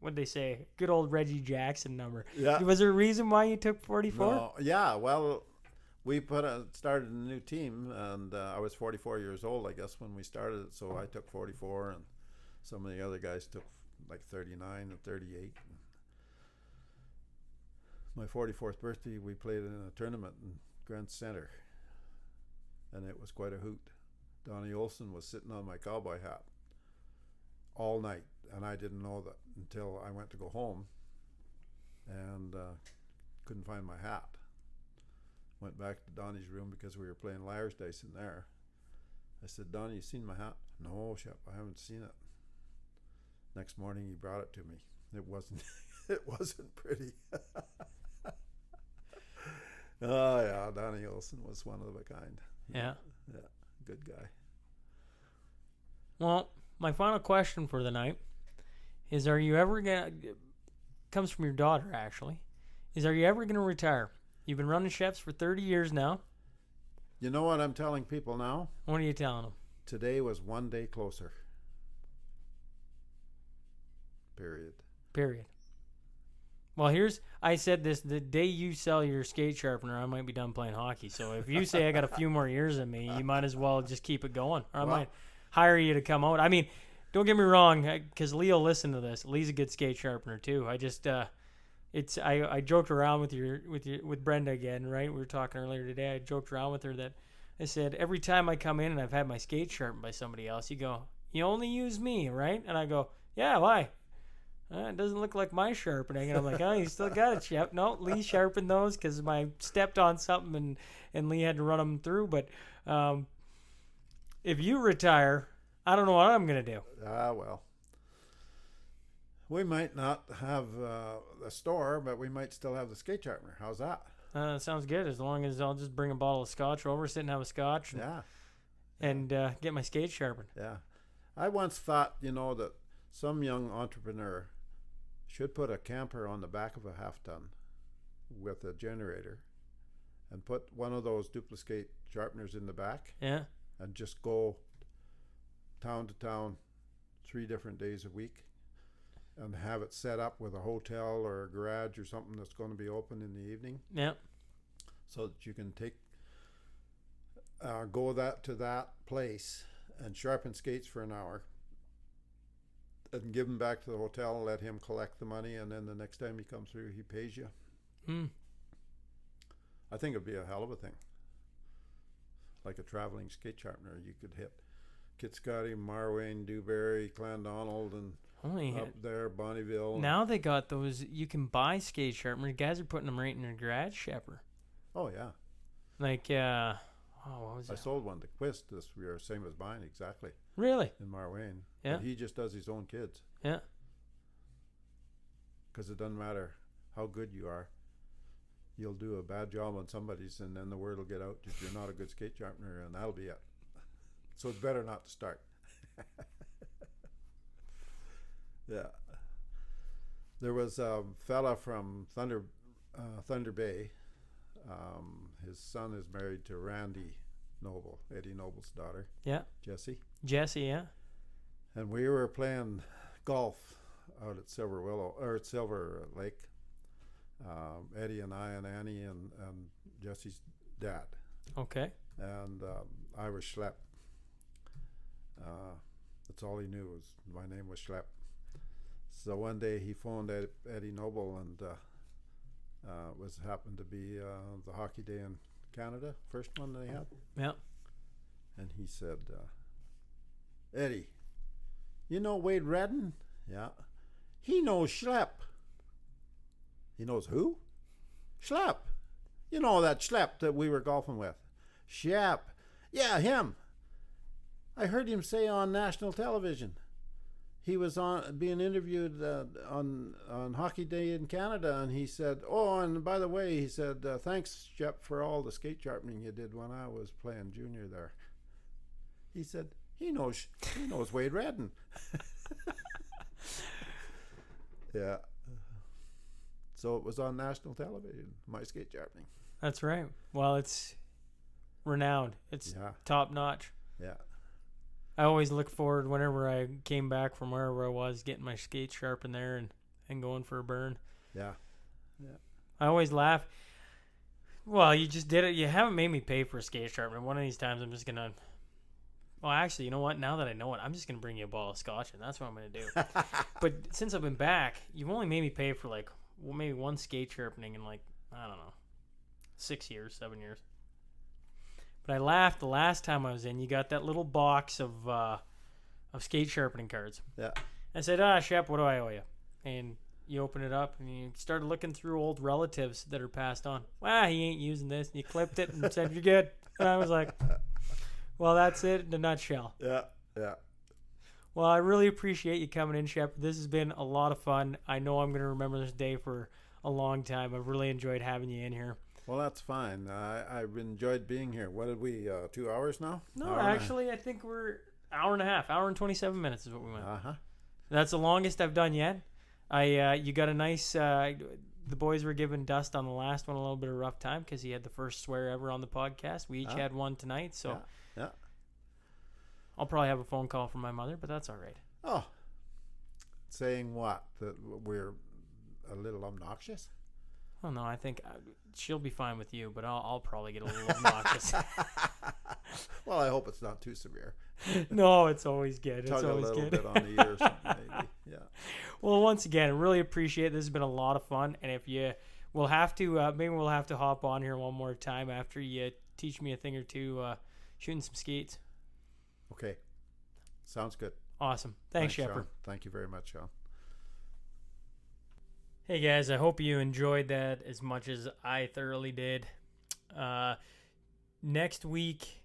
what'd they say? Good old Reggie Jackson number. Yeah. Was there a reason why you took 44? No, yeah. Well, we started a new team, and I was 44 years old, I guess, when we started it. So I took 44, and some of the other guys took like 39 and 38. My 44th birthday, we played in a tournament in Grant Center, and it was quite a hoot. Donnie Olson was sitting on my cowboy hat all night, and I didn't know that until I went to go home and couldn't find my hat. Went back to Donnie's room because we were playing liar's dice in there. I said, Donnie, you seen my hat? No, Shep, I haven't seen it. Next morning he brought it to me. It wasn't pretty. Oh yeah, Donnie Olson was one of a kind. Yeah. Yeah, good guy. Well, my final question for the night is: are you ever gonna? Comes from your daughter, actually. Are you ever gonna retire? You've been running Sheps for 30 years now. You know what I'm telling people now? What are you telling them? Today was one day closer. Period. Well, I said this, the day you sell your skate sharpener, I might be done playing hockey. So if you say I got a few more years in me, you might as well just keep it going. Or I might hire you to come out. I mean, don't get me wrong, because Lee will listen to this. Lee's a good skate sharpener too. I just, I joked around with Brenda again, right? We were talking earlier today. I joked around with her that I said, every time I come in and I've had my skate sharpened by somebody else, you go, you only use me, right? And I go, yeah, why? It doesn't look like my sharpening. And I'm like, oh, you still got it, Shep. No, Lee sharpened those because I stepped on something and Lee had to run them through. But if you retire, I don't know what I'm going to do. Well, we might not have a store, but we might still have the skate sharpener. How's that? Sounds good. As long as I'll just bring a bottle of scotch over, sit and have a scotch. And get my skate sharpened. Yeah. I once thought, that some young entrepreneur should put a camper on the back of a half-ton with a generator and put one of those duplicate sharpeners in the back. Yeah. And just go town to town 3 different days a week and have it set up with a hotel or a garage or something that's going to be open in the evening. Yeah. So that you can go to that place and sharpen skates for an hour and give him back to the hotel and let him collect the money, and then the next time he comes through, he pays you. I think it'd be a hell of a thing. Like a traveling skate sharpener. You could hit Kitscotty, Marwayne, Dewberry, Clandonald, and up there, Bonneville. Now they got those, you can buy skate sharpeners. Guys are putting them right in their garage, Sheppard. Oh, yeah. Like, what was that? I sold one to Quist this year, same as mine, exactly. Really? In Marwayne. Yeah. But he just does his own kids. Yeah. Because it doesn't matter how good you are. You'll do a bad job on somebody's, and then the word will get out that you're not a good skate sharpener, and that'll be it. So it's better not to start. Yeah. There was a fella from Thunder Bay. His son is married to Randy Noble, Eddie Noble's daughter. Yeah. Jessie. Jessie, yeah. And we were playing golf out at Silver Lake. Eddie and I and Annie and Jessie's dad. Okay. And I was Schlepp. That's all he knew was my name was Schlepp. So one day he phoned Eddie Noble, and happened to be the hockey day in Canada, first one they had. Yeah. And he said, Eddie, you know Wade Redden? Yeah. He knows Schlepp. He knows who? Schlepp. You know that Schlepp that we were golfing with. Shep. Yeah, him. I heard him say on national television. He was being interviewed on Hockey Day in Canada, and he said, "Oh, and by the way," he said, "thanks, Shep, for all the skate sharpening you did when I was playing junior there." He said, "He knows Wade Redden." Yeah. So it was on national television. My skate sharpening. That's right. Well, it's renowned. It's top notch. Yeah. I always look forward whenever I came back from wherever I was, getting my skate sharpened there and going for a burn. Yeah. Yeah. I always laugh. Well, you just did it. You haven't made me pay for a skate sharpener. One of these times I'm just going to... Well, actually, you know what? Now that I know it, I'm just going to bring you a ball of scotch, and that's what I'm going to do. But since I've been back, you've only made me pay for maybe one skate sharpening in I don't know, 6 years, 7 years. But I laughed the last time I was in. You got that little box of skate sharpening cards. Yeah. I said, Shep, what do I owe you? And you open it up, and you started looking through old relatives that are passed on. He ain't using this. And you clipped it and said, you're good. And I was like, well, that's it in a nutshell. Yeah, yeah. Well, I really appreciate you coming in, Shep. This has been a lot of fun. I know I'm going to remember this day for a long time. I've really enjoyed having you in here. Well, that's fine. I've enjoyed being here. What did we, 2 hours now? No, actually, I think we're hour and a half. Hour and 27 minutes is what we went. Uh-huh. That's the longest I've done yet. You got a nice... the boys were giving Dust on the last one a little bit of a rough time because he had the first swear ever on the podcast. We each had one tonight, so... Yeah. I'll probably have a phone call from my mother, but that's all right. Oh. Saying what? That we're a little obnoxious? Oh, no, I think she'll be fine with you, but I'll probably get a little obnoxious. Well, I hope it's not too severe. No, it's always good. Tug it's always a little good. bit on the ears, maybe. Yeah. Well, once again, really appreciate it. This has been a lot of fun, and if we'll have to, maybe we'll have to hop on here one more time after you teach me a thing or two shooting some skates. Okay. Sounds good. Awesome. Thanks, Sheppard. Shaun. Thank you very much, Shaun. Hey guys, I hope you enjoyed that as much as I thoroughly did. Next week,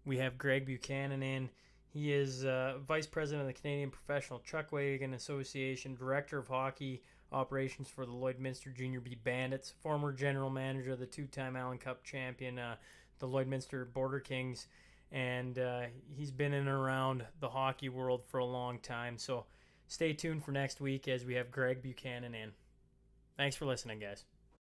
we have Greg Buchanan in. He is Vice President of the Canadian Professional Chuckwagon Association, Director of Hockey Operations for the Lloydminster Junior B Bandits, former General Manager of the two-time Allen Cup champion, the Lloydminster Border Kings, and he's been in and around the hockey world for a long time. So stay tuned for next week as we have Greg Buchanan in. Thanks for listening, guys.